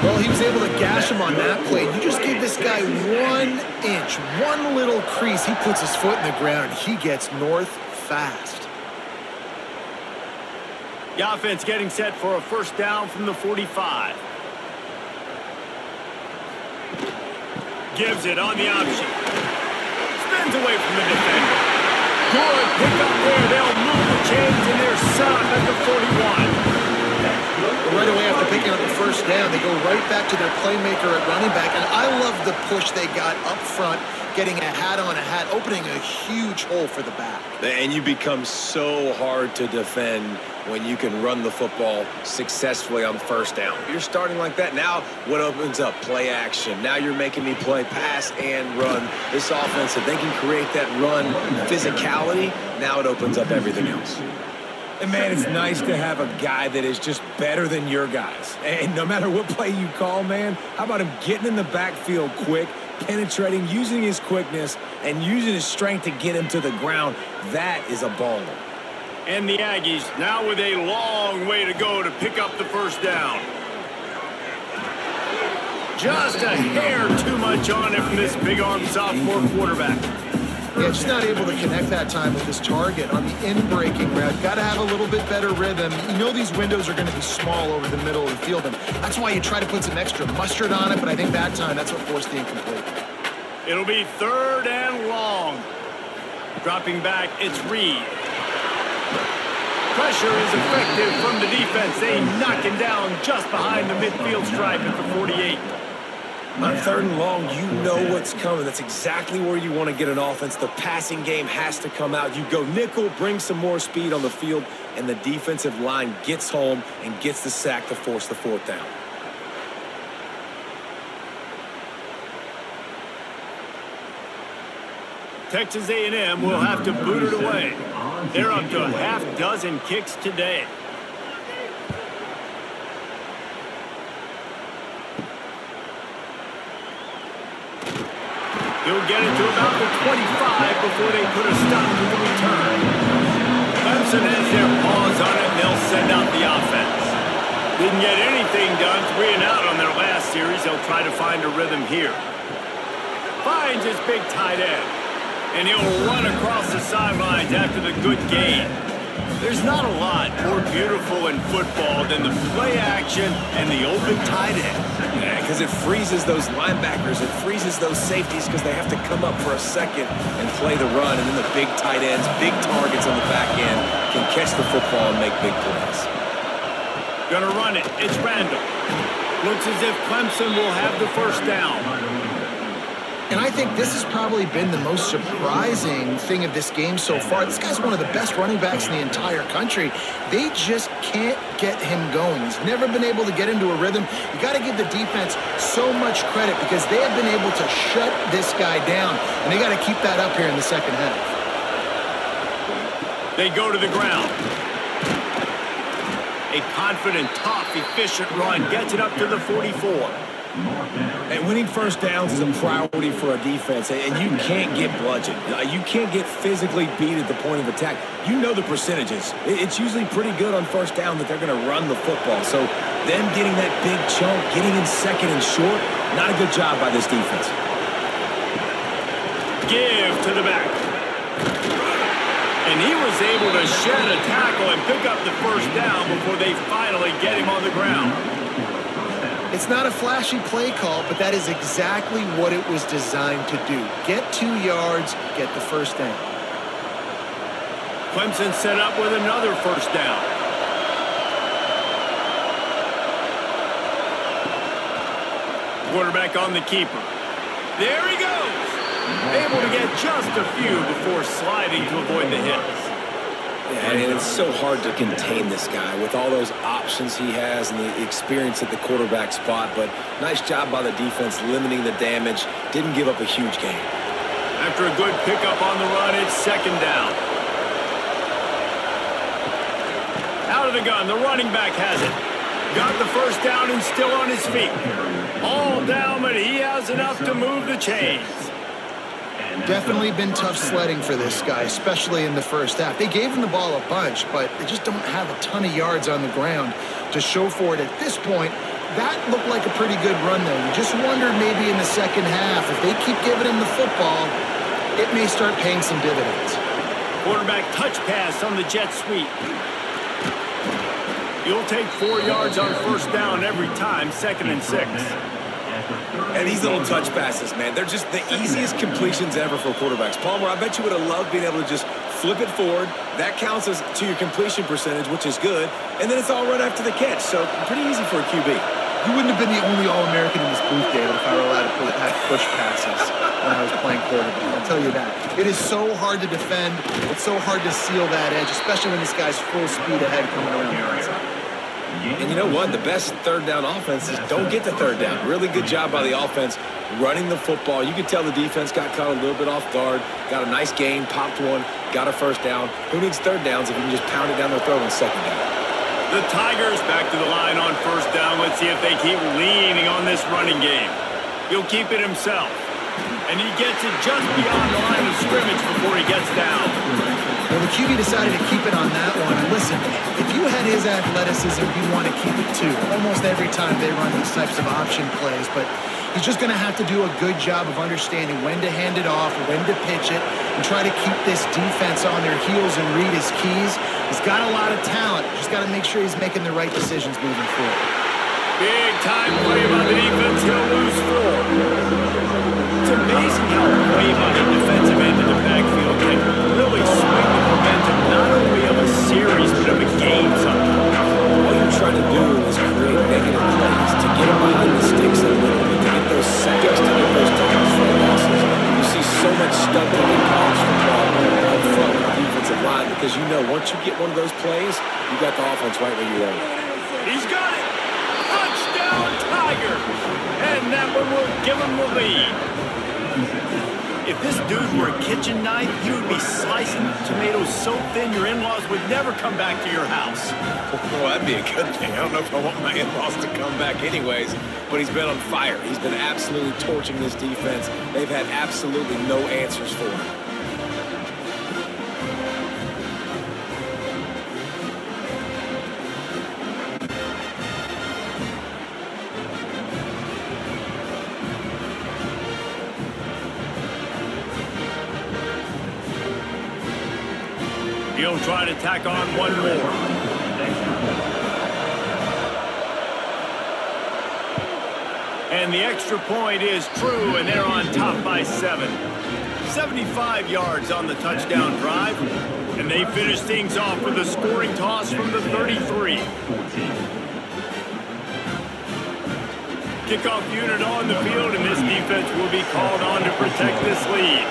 Well, he was able to gash him on that play. You just give this guy 1 inch, one little crease. He puts his foot in the ground, and he gets north fast. The offense getting set for a 1st down from the 45. Gives it on the option. Spins away from the defender. Good pickup there. They'll move the chains, and they're set up at the 41. Right away after picking up the 1st down, they go right back to their playmaker at running back. And I love the push they got up front, getting a hat on a hat, opening a huge hole for the back. And you become so hard to defend when you can run the football successfully on 1st down. If you're starting like that, now what opens up? Play action. Now you're making me play pass and run. This offense, if they can create that run physicality, now it opens up everything else. And, man, it's nice to have a guy that is just better than your guys. And no matter what play you call, man, how about him getting in the backfield quick, penetrating, using his quickness, and using his strength to get him to the ground? That is a baller. And the Aggies now with a long way to go to pick up the 1st down. Just a hair too much on it from this big-armed sophomore quarterback. Yeah, just not able to connect that time with his target on the in-breaking route. Got to have a little bit better rhythm. You know these windows are going to be small over the middle of the field, and that's why you try to put some extra mustard on it, but I think that time that's what forced the incomplete. It'll be 3rd and long. Dropping back, it's Reed. Pressure is effective from the defense. They knock him down just behind the midfield stripe at the 48. On 3rd and long, you know what's coming. That's exactly where you want to get an offense. The passing game has to come out. You go nickel, bring some more speed on the field, and the defensive line gets home and gets the sack to force the 4th down. Texas A&M will have to boot it away. They're up to a half-dozen kicks today. He'll get it to about the 25 before they put a stop to the return. Clemson has their paws on it, and they'll send out the offense. Didn't get anything done 3 and out on their last series. They'll try to find a rhythm here. Finds his big tight end. And he'll run across the sidelines after the good gain. There's not a lot more beautiful in football than the play action and the open tight end. Yeah, because it freezes those linebackers. It freezes those safeties because they have to come up for a second and play the run. And then the big tight ends, big targets on the back end can catch the football and make big plays. Gonna run it. It's Randall. Looks as if Clemson will have the first down. And I think this has probably been the most surprising thing of this game so far. This guy's one of the best running backs in the entire country. They just can't get him going. He's never been able to get into a rhythm. You got to give the defense so much credit because they have been able to shut this guy down, and they got to keep that up here in the second half. They go to the ground. A confident, tough, efficient run gets it up to the 44. And winning first downs is a priority for a defense, and you can't get bludgeoned. You can't get physically beat at the point of attack. You know the percentages. It's usually pretty good on first down that they're going to run the football. So them getting that big chunk, getting in second and short, not a good job by this defense. Give to the back. And he was able to shed a tackle and pick up the first down before they finally get him on the ground. It's not a flashy play call, but that is exactly what it was designed to do. Get 2 yards, get the first down. Clemson set up with another first down. Quarterback on the keeper. There he goes. Able to get just a few before sliding to avoid the hits. Yeah, and it's so hard to contain this guy with all those options he has and the experience at the quarterback spot. But nice job by the defense limiting the damage. Didn't give up a huge gain. After a good pickup on the run, it's second down. Out of the gun, the running back has it. Got the first down and still on his feet. All down, but he has enough to move the chains. Definitely been tough sledding for this guy, especially in the first half. They gave him the ball a bunch, but they just don't have a ton of yards on the ground to show for it at this point. That looked like a pretty good run, though. You just wonder maybe in the second half, if they keep giving him the football, it may start paying some dividends. Quarterback touch pass on the jet sweep. You'll take 4 yards on first down every time, 2nd and 6. And these little touch passes, man, they're just the easiest completions ever for quarterbacks. Palmer, I bet you would have loved being able to just flip it forward. That counts as to your completion percentage, which is good. And then it's all right after the catch. So pretty easy for a QB. You wouldn't have been the only All-American in this booth, David, if I were allowed to push passes when I was playing quarterback. I'll tell you that. It is so hard to defend. It's so hard to seal that edge, especially when this guy's full speed ahead coming around the outside. And you know what? The best third down offenses don't get the third down. Really good job by the offense running the football. You could tell the defense got caught a little bit off guard, got a nice gain, popped one, got a first down. Who needs third downs if you can just pound it down their throat on second down? The Tigers back to the line on first down. Let's see if they keep leaning on this running game. He'll keep it himself. And he gets it just beyond the line of scrimmage before he gets down. Well, the QB decided to keep it on that one. And listen, if you had his athleticism, you'd want to keep it too. Almost every time they run these types of option plays. But he's just going to have to do a good job of understanding when to hand it off, when to pitch it, and try to keep this defense on their heels and read his keys. He's got a lot of talent. Just got to make sure he's making the right decisions moving forward. Big time play by the defense. He'll lose 4. It's amazing how a play by the defensive end of the backfield can really swing the momentum not only of a series but of a game sometimes. All you're trying to do is create negative plays to get them behind the sticks a little bit, to get those sacks you know once you get one of those plays, you got the offense right where you want it. He's got it. Touchdown, Tigers. And that one will give him the lead. If this dude were a kitchen knife, he would be slicing tomatoes so thin your in-laws would never come back to your house. Well, that'd be a good thing. I don't know if I want my in-laws to come back anyways, but he's been on fire. He's been absolutely torching this defense. They've had absolutely no answers for him. He'll try to tack on one more. And the extra point is true, and they're on top by 7. 75 yards on the touchdown drive, and they finish things off with a scoring toss from the 33. Kickoff unit on the field, and this defense will be called on to protect this lead.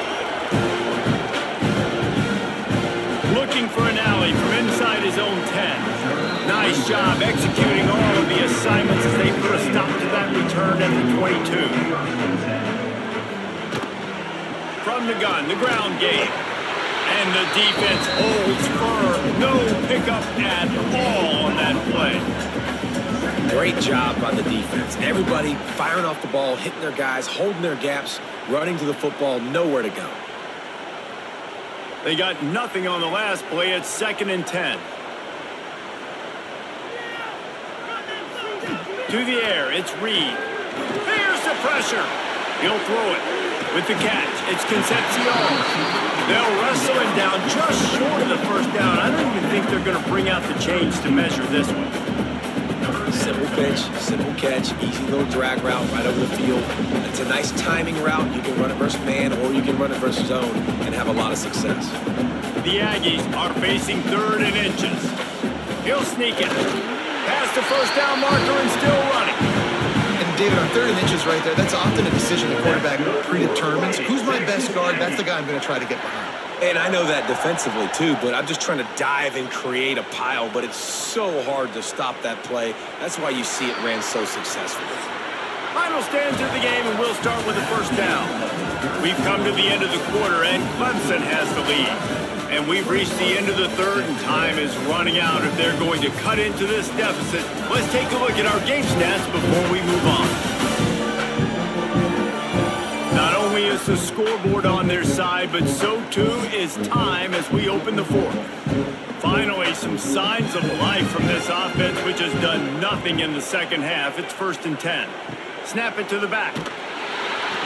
Looking for an alley from inside his own 10. Nice job executing all of the assignments as they put a stop to that return at the 22. From the gun, the ground game. And the defense holds firm. No pickup at all on that play. Great job by the defense. Everybody firing off the ball, hitting their guys, holding their gaps, running to the football, nowhere to go. They got nothing on the last play. It's 2nd and 10. To the air, it's Reed. There's the pressure. He'll throw it with the catch. It's Concepcion. They'll wrestle him down just short of the first down. I don't even think they're going to bring out the chains to measure this one. Simple pitch, simple catch, easy little drag route right over the field. It's a nice timing route. You can run it versus man or you can run it versus zone and have a lot of success. The Aggies are facing 3rd and inches. He'll sneak it. Past the first down marker and still running. And David, on 3rd and inches right there, that's often a decision the quarterback predetermines. Who's my best guard? That's the guy I'm going to try to get behind. And I know that defensively too, but I'm just trying to dive and create a pile, but it's so hard to stop that play. That's why you see it ran so successfully. Final stands of the game, and we'll start with the first down. We've come to the end of the quarter, and Clemson has the lead. And we've reached the end of the 3rd, and time is running out if they're going to cut into this deficit. Let's take a look at our game stats before we move on. Not only is the scoreboard on their side, but so too is time as we open the 4th. Finally, some signs of life from this offense, which has done nothing in the second half. It's 1st and 10. Snap it to the back.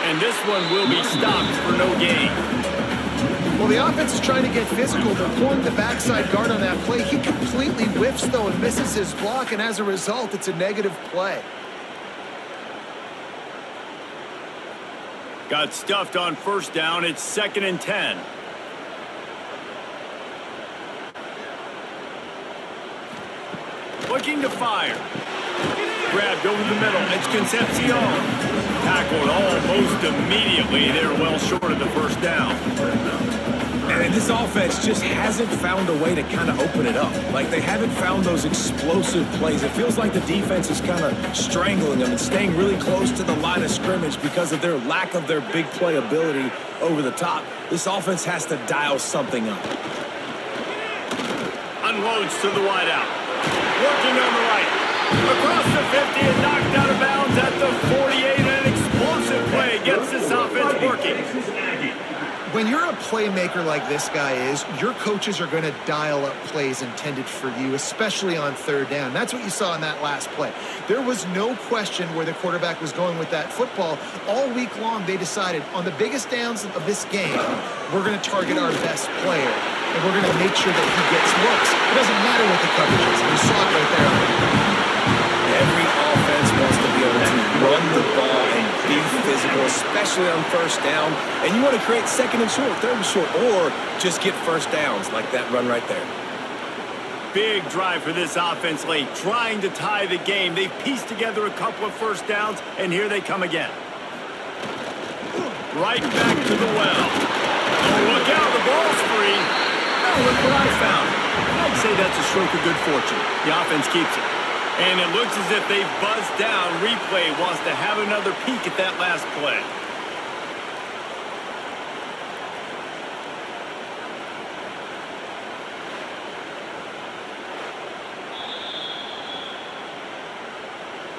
And this one will be stopped for no gain. Well, the offense is trying to get physical. They're pulling the backside guard on that play. He completely whiffs, though, and misses his block, and as a result, it's a negative play. Got stuffed on 1st down. It's 2nd and 10. Looking to fire. Grabbed over the middle. It's Concepcion. Tackled almost immediately. They're well short of the first down. And this offense just hasn't found a way to kind of open it up. Like, they haven't found those explosive plays. It feels like the defense is kind of strangling them and staying really close to the line of scrimmage because of their lack of their big play ability over the top. This offense has to dial something up. Unloads to the wideout. Working on the right. Across the 50 and knocked out of bounds at the 48. An explosive play gets this offense working. When you're a playmaker like this guy is, your coaches are going to dial up plays intended for you, especially on 3rd down. That's what you saw in that last play. There was no question where the quarterback was going with that football. All week long, they decided on the biggest downs of this game, we're going to target our best player, and we're going to make sure that he gets looks. It doesn't matter what the coverage is. You saw it right there. Every offense wants to be able to run the ball and be physical, especially on 1st down. And you want to create 2nd and short, 3rd and short, or just get 1st downs like that run right there. Big drive for this offense late, trying to tie the game. They've pieced together a couple of 1st downs, and here they come again. Right back to the well. Oh, look out, the ball's free. Oh, look what I found. I'd say that's a stroke of good fortune. The offense keeps it. And it looks as if they've buzzed down. Replay wants to have another peek at that last play.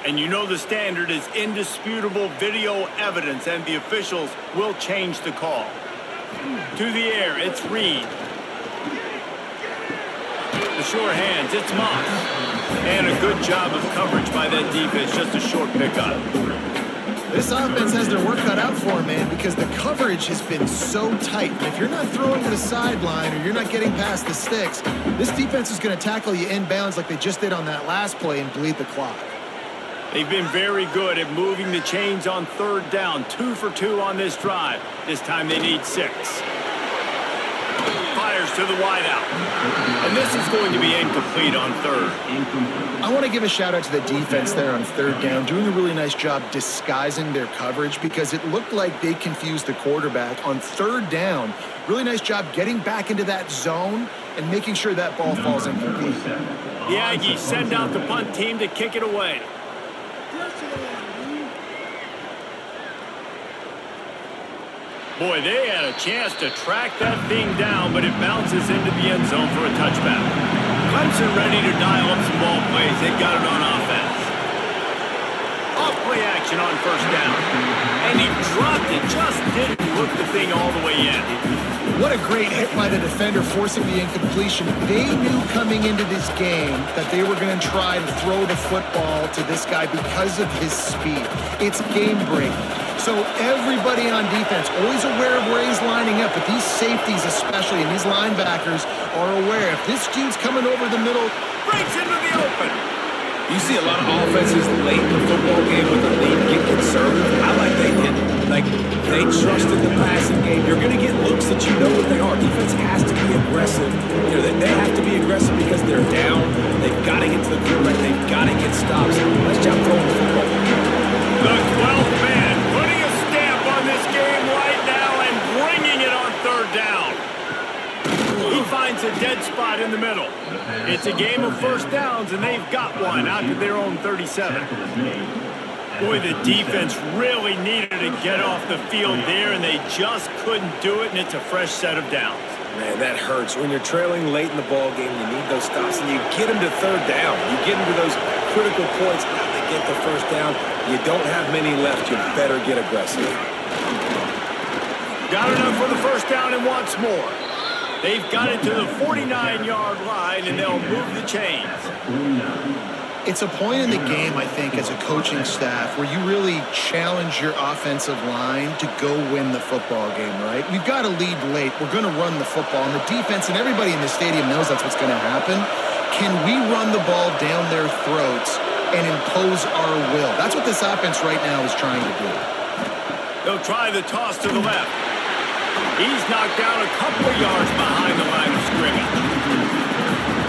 And you know the standard is indisputable video evidence, and the officials will change the call. To the air, it's Reed. The sure hands, it's Moss. And a good job of coverage by that defense, just a short pickup. This offense has their work cut out for them, man, because the coverage has been so tight. And if you're not throwing to the sideline or you're not getting past the sticks, this defense is going to tackle you inbounds like they just did on that last play and bleed the clock. They've been very good at moving the chains on third down. 2 for 2 on this drive. This time they need 6. Fires to the wideout. And this is going to be incomplete on third. I want to give a shout out to the defense there on third down, doing a really nice job disguising their coverage because it looked like they confused the quarterback on third down. Really nice job getting back into that zone and making sure that ball falls incomplete. The Aggies send out the punt team to kick it away. Boy, they had a chance to track that thing down, but it bounces into the end zone for a touchback. Clemson ready to dial up some ball plays. They've got it on offense. Off-play action on first down. And he dropped it, just didn't look the thing all the way in. What a great hit by the defender forcing the incompletion. They knew coming into this game that they were going to try to throw the football to this guy because of his speed. It's game-breaking. So everybody on defense, always aware of where he's lining up, but these safeties especially, and these linebackers are aware. If this dude's coming over the middle, Breaks into the open. You see a lot of offenses late in the football game with the lead get conservative. I like they did. Like, they trusted the passing game. You're going to get looks that you know what they are. Defense has to be aggressive. You know, they have to be aggressive because they're down. They've got to get to the quarterback. They've got to get stops. Nice job throwing the football. The 12th man putting a stamp on this game right now and bringing it on third down. He finds a dead spot in the middle. It's a game of first downs, and they've got one out to their own 37. Boy, the defense really needed to get off the field there, and they just couldn't do it, and it's a fresh set of downs. Man, that hurts. When you're trailing late in the ball game, you need those stops, and you get them to third down. You get them to those critical points. Now they get the first down. You don't have many left. You better get aggressive. Got enough for the first down and wants more. They've got it to the 49-yard line, and they'll move the chains. it's a point in the game, I think, as a coaching staff where you really challenge your offensive line to go win the football game, right? We've got to lead late. We're going to run the football. And the defense and everybody in the stadium knows that's what's going to happen. Can we run the ball down their throats and impose our will? That's what this offense right now is trying to do. They'll try the toss to the left. He's knocked down a couple of yards behind the line of scrimmage.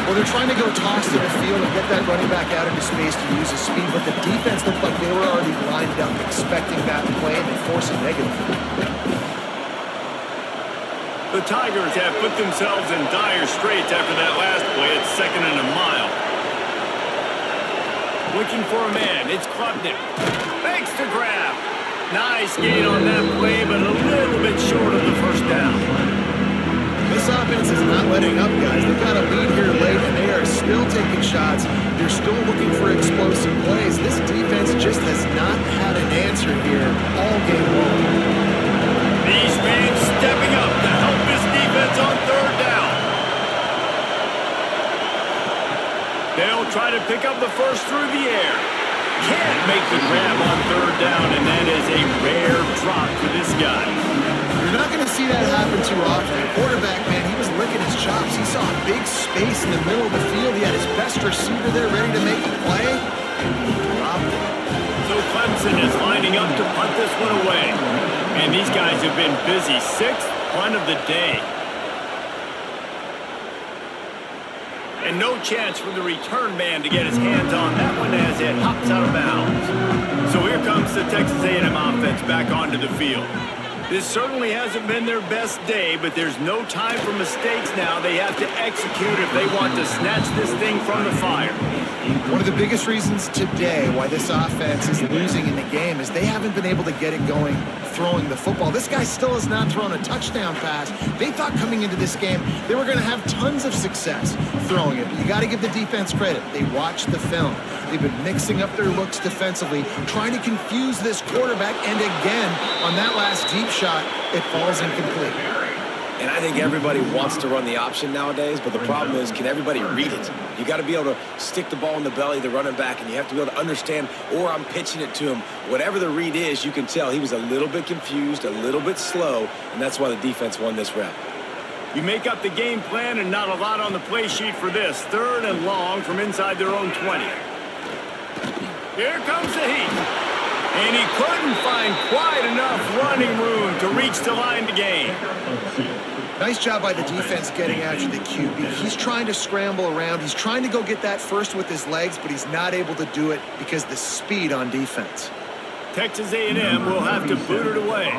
Well, they're trying to go toss to the field and get that running back out into space to use his speed, but the defense looked like they were already lined up expecting that play, and they force a negative. The Tigers have put themselves in dire straits after that last play at 2nd and a mile. Looking for a man. It's Klubnik. Makes the grab. Nice gain on that play, but a little bit short of the first down. This offense is not letting up, guys. They've got a lead here late, and they are still taking shots. They're still looking for explosive plays. This defense just has not had an answer here all game long. These fans stepping up to help this defense on third down. They'll try to pick up the first through the air. Can't make the grab on third down, and that is a rare drop for this guy. You're not going to see that happen too often. The quarterback, man, he was licking his chops. He saw a big space in the middle of the field. He had his best receiver there ready to make a play, and he dropped it. So Clemson is lining up to punt this one away. And these guys have been busy. 6th punt of the day. And no chance for the return man to get his hands on that one as it hops out of bounds. So here comes the Texas A&M offense back onto the field. This certainly hasn't been their best day, but there's no time for mistakes now. They have to execute if they want to snatch this thing from the fire. One of the biggest reasons today why this offense is losing in the game is they haven't been able to get it going throwing the football. This guy still has not thrown a touchdown pass. They thought coming into this game they were going to have tons of success throwing it. But you got to give the defense credit. They watched the film. They've been mixing up their looks defensively, trying to confuse this quarterback, and again, on that last deep shot, it falls incomplete. And I think everybody wants to run the option nowadays, but the problem is, can everybody read it? You got to be able to stick the ball in the belly of the running back, and you have to be able to understand, or I'm pitching it to him. Whatever the read is, you can tell he was a little bit confused, a little bit slow, and that's why the defense won this rep. You make up the game plan and not a lot on the play sheet for this. 3rd and long from inside their own 20. Here comes the heat. And he couldn't find quite enough running room to reach the line to gain. Nice job by the defense getting after the QB. He's trying to scramble around. He's trying to go get that first with his legs, but he's not able to do it because of the speed on defense. Texas A&M will have to boot it away.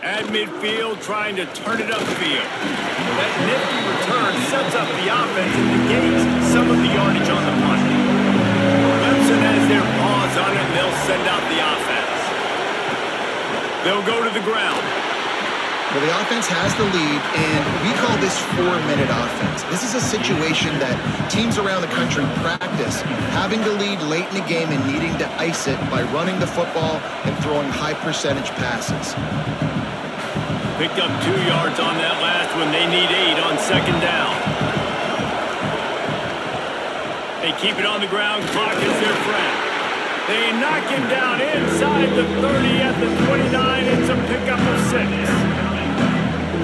At midfield, trying to turn it upfield. That nifty return sets up the offense and negates some of the yardage on the punt. Clemson has their paws on it, and they'll send out the offense. They'll go to the ground. Well, the offense has the lead, and we call this 4-minute offense. This is a situation that teams around the country practice, having the lead late in the game and needing to ice it by running the football and throwing high-percentage passes. Picked up 2 yards on that last one. They need 8 on 2nd down. They keep it on the ground. Clock is their friend. They knock him down inside the 30 at the 29. It's a pickup of 6.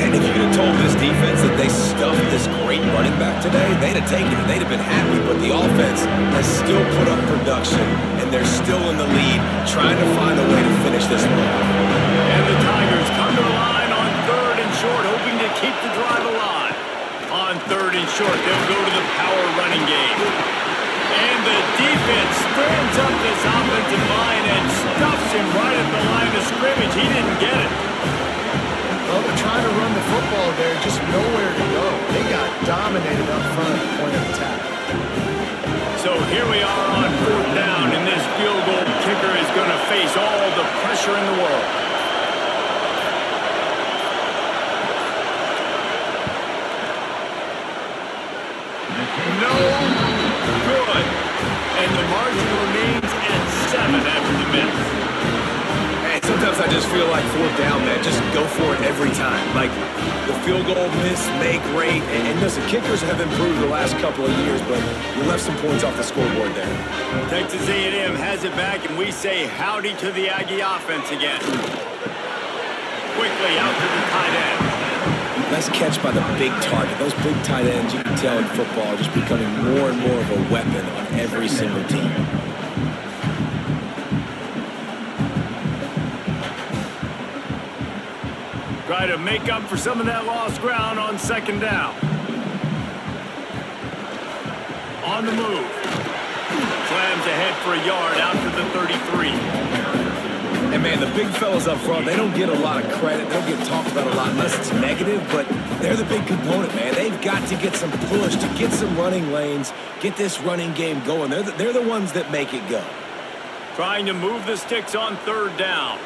And if you'd have told this defense that they stuffed this great running back today, they'd have taken it. They'd have been happy. But the offense has still put up production, and they're still in the lead, trying to find a way to finish this one. And the Tigers come to the line on 3rd and short, hoping to keep the drive alive. On 3rd and short, they'll go to the power running game. And the defense stands up this offensive line and stuffs him right at the line of scrimmage. He didn't get it. Well, they're trying to run the football there, just nowhere to go. They got dominated up front at the point of attack. So here we are on 4th down, and this field goal kicker is going to face all the pressure in the world. No good. And the margin remains at 7 after the miss. Sometimes I just feel like 4th down, man. Just go for it every time. Like the field goal miss, make rate. And listen, kickers have improved the last couple of years, but you left some points off the scoreboard there. Texas A&M has it back, and we say howdy to the Aggie offense again. Quickly out to the tight end. Nice catch by the big target. Those big tight ends, you can tell in football, are just becoming more and more of a weapon on every single team. Try to make up for some of that lost ground on 2nd down. On the move. Slams ahead for a yard out to the 33. And, man, the big fellas up front, they don't get a lot of credit. They don't get talked about a lot unless it's negative, but they're the big component, man. They've got to get some push, to get some running lanes, get this running game going. They're the ones that make it go. Trying to move the sticks on 3rd down.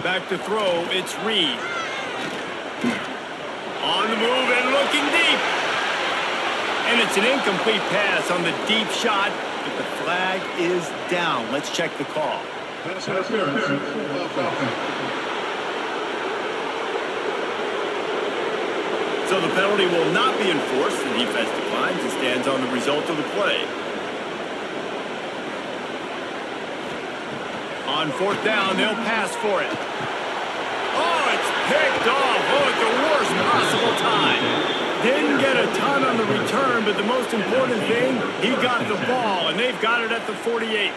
Back to throw, it's Reed. On the move and looking deep. And it's an incomplete pass on the deep shot, but the flag is down. Let's check the call. So the penalty will not be enforced. The defense declines and stands on the result of the play. On 4th down, they'll pass for it. Oh, it's picked off. Oh, at the worst possible time. Didn't get a ton on the return, but the most important thing, he got the ball, and they've got it at the 48.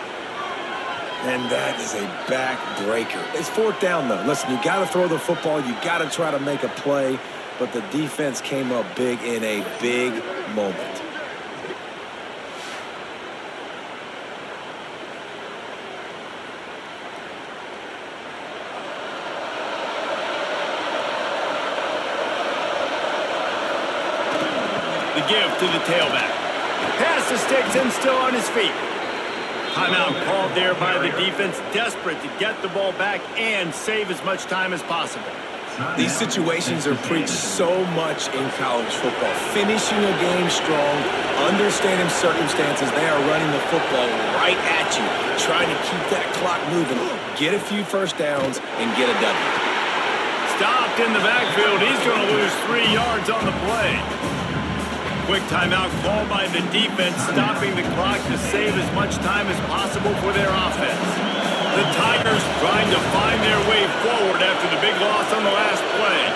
And that is a backbreaker. It's 4th down, though. Listen, you got to throw the football. You got to try to make a play. but the defense came up big in a big moment. The give to the tailback. Pass to sticks and still on his feet. Timeout called there by the defense, desperate to get the ball back and save as much time as possible. These situations are preached so much in college football. Finishing a game strong, understanding circumstances. They are running the football right at you, trying to keep that clock moving, get a few first downs, and get a W. Stopped in the backfield. He's going to lose 3 yards on the play. Quick timeout called by the defense, stopping the clock to save as much time as possible for their offense. The Tigers trying to find their way forward after the big loss on the last play.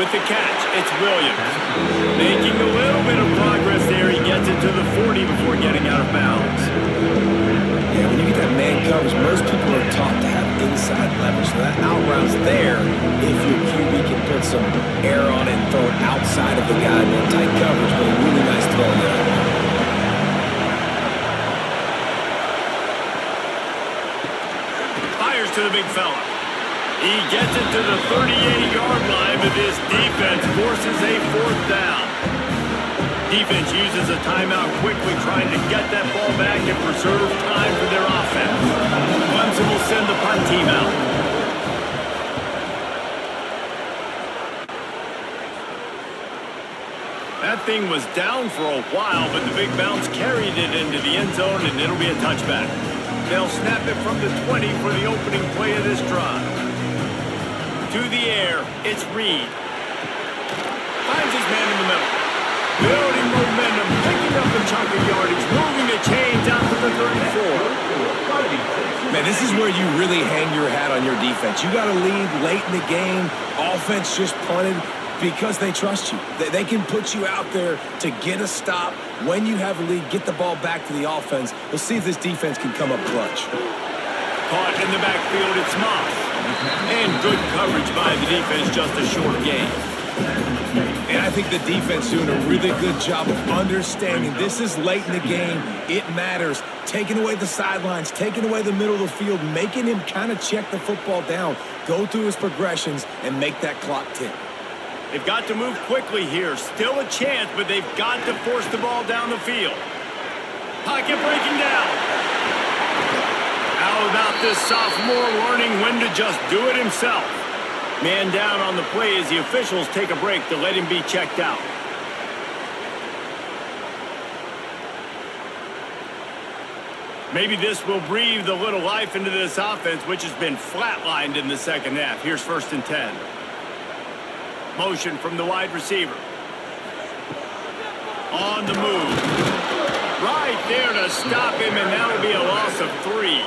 With the catch, it's Williams. Making a little bit of progress there. He gets it to the 40 before getting out of bounds. Yeah, when you get that man coverage, most people are taught to have inside leverage. So that out route's there if your QB can put some air on it and throw it outside of the guy in tight coverage, but a really nice throw in there. Fires to the big fella. He gets it to the 38-yard line, but this defense forces a 4th down. Defense uses a timeout quickly, trying to get that ball back and preserve time for their offense. Clemson will send the punt team out. That thing was down for a while, but the big bounce carried it into the end zone, and it'll be a touchback. They'll snap it from the 20 for the opening play of this drive. To the air, it's Reed. Finds his man in the middle. Building momentum, picking up a chunk of yardage, moving the chains out to the 34. Man, this is where you really hang your hat on your defense. You got to lead late in the game. Offense just punted because they trust you. They can put you out there to get a stop. When you have a lead, get the ball back to the offense. We'll see if this defense can come up clutch. Caught in the backfield, it's Moss. And good coverage by the defense, just a short gain. And I think the defense doing a really good job of understanding this is late in the game. It matters. Taking away the sidelines, taking away the middle of the field, making him kind of check the football down, go through his progressions, and make that clock tick. They've got to move quickly here. Still a chance, but they've got to force the ball down the field. Pocket breaking down. How about this sophomore learning when to just do it himself? Man down on the play as the officials take a break to let him be checked out. Maybe this will breathe a little life into this offense, which has been flatlined in the second half. Here's 1st and 10. Motion from the wide receiver. On the move. Right there to stop him, and that'll be a loss of 3.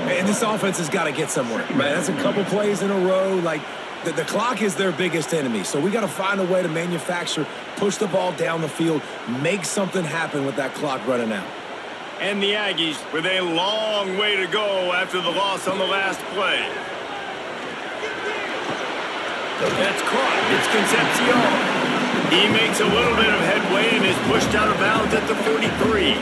And this offense has got to get somewhere. Man, that's a couple plays in a row. Like, the clock is their biggest enemy. So we got to find a way to manufacture, push the ball down the field, make something happen with that clock running out. And the Aggies with a long way to go after the loss on the last play. That's caught. It's Concepcion. He makes a little bit of headway and is pushed out of bounds at the 43.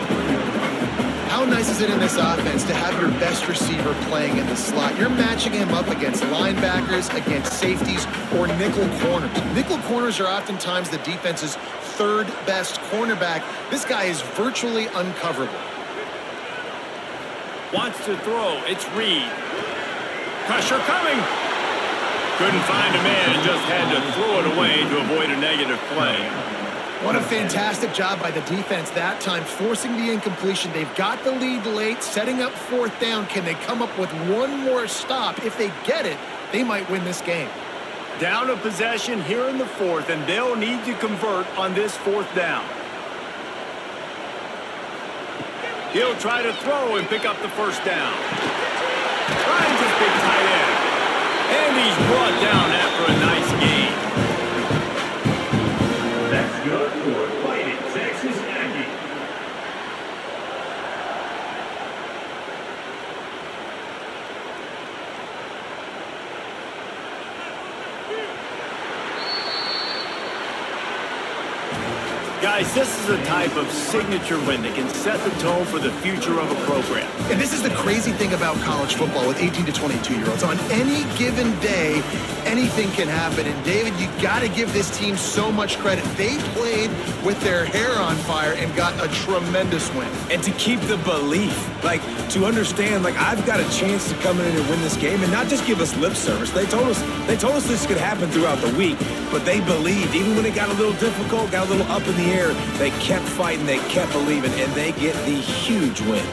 How nice is it in this offense to have your best receiver playing in the slot? You're matching him up against linebackers, against safeties, or nickel corners. Nickel corners are oftentimes the defense's 3rd best cornerback. This guy is virtually uncoverable. Wants to throw. It's Reed. Pressure coming. Couldn't find a man and just had to throw it away to avoid a negative play. What a fantastic job by the defense that time, forcing the incompletion. They've got the lead late, setting up 4th down. Can they come up with one more stop? If they get it, they might win this game. Down a possession here in the 4th, and they'll need to convert on this 4th down. He'll try to throw and pick up the 1st down. Finds his big tight end. And he's brought down after a nice gain. That's good for Fighting Texas Aggies. Guys, this is a type of signature win that can set the tone for the future of a program. And this is the crazy thing about college football with 18 to 22-year-olds. On any given day, anything can happen. And, David, you got to give this team so much credit. They played with their hair on fire and got a tremendous win. And to keep the belief, to understand, I've got a chance to come in and win this game and not just give us lip service. They told us this could happen throughout the week, but they believed. Even when it got a little difficult, got a little up in the air, they kept fighting, they kept believing, and they get the huge win.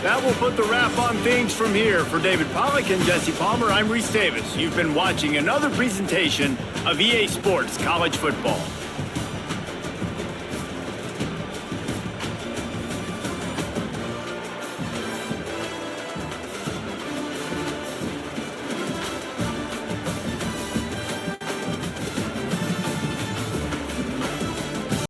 That will put the wrap on things from here. For David Pollack and Jesse Palmer, I'm Reese Davis. You've been watching another presentation of EA Sports College Football.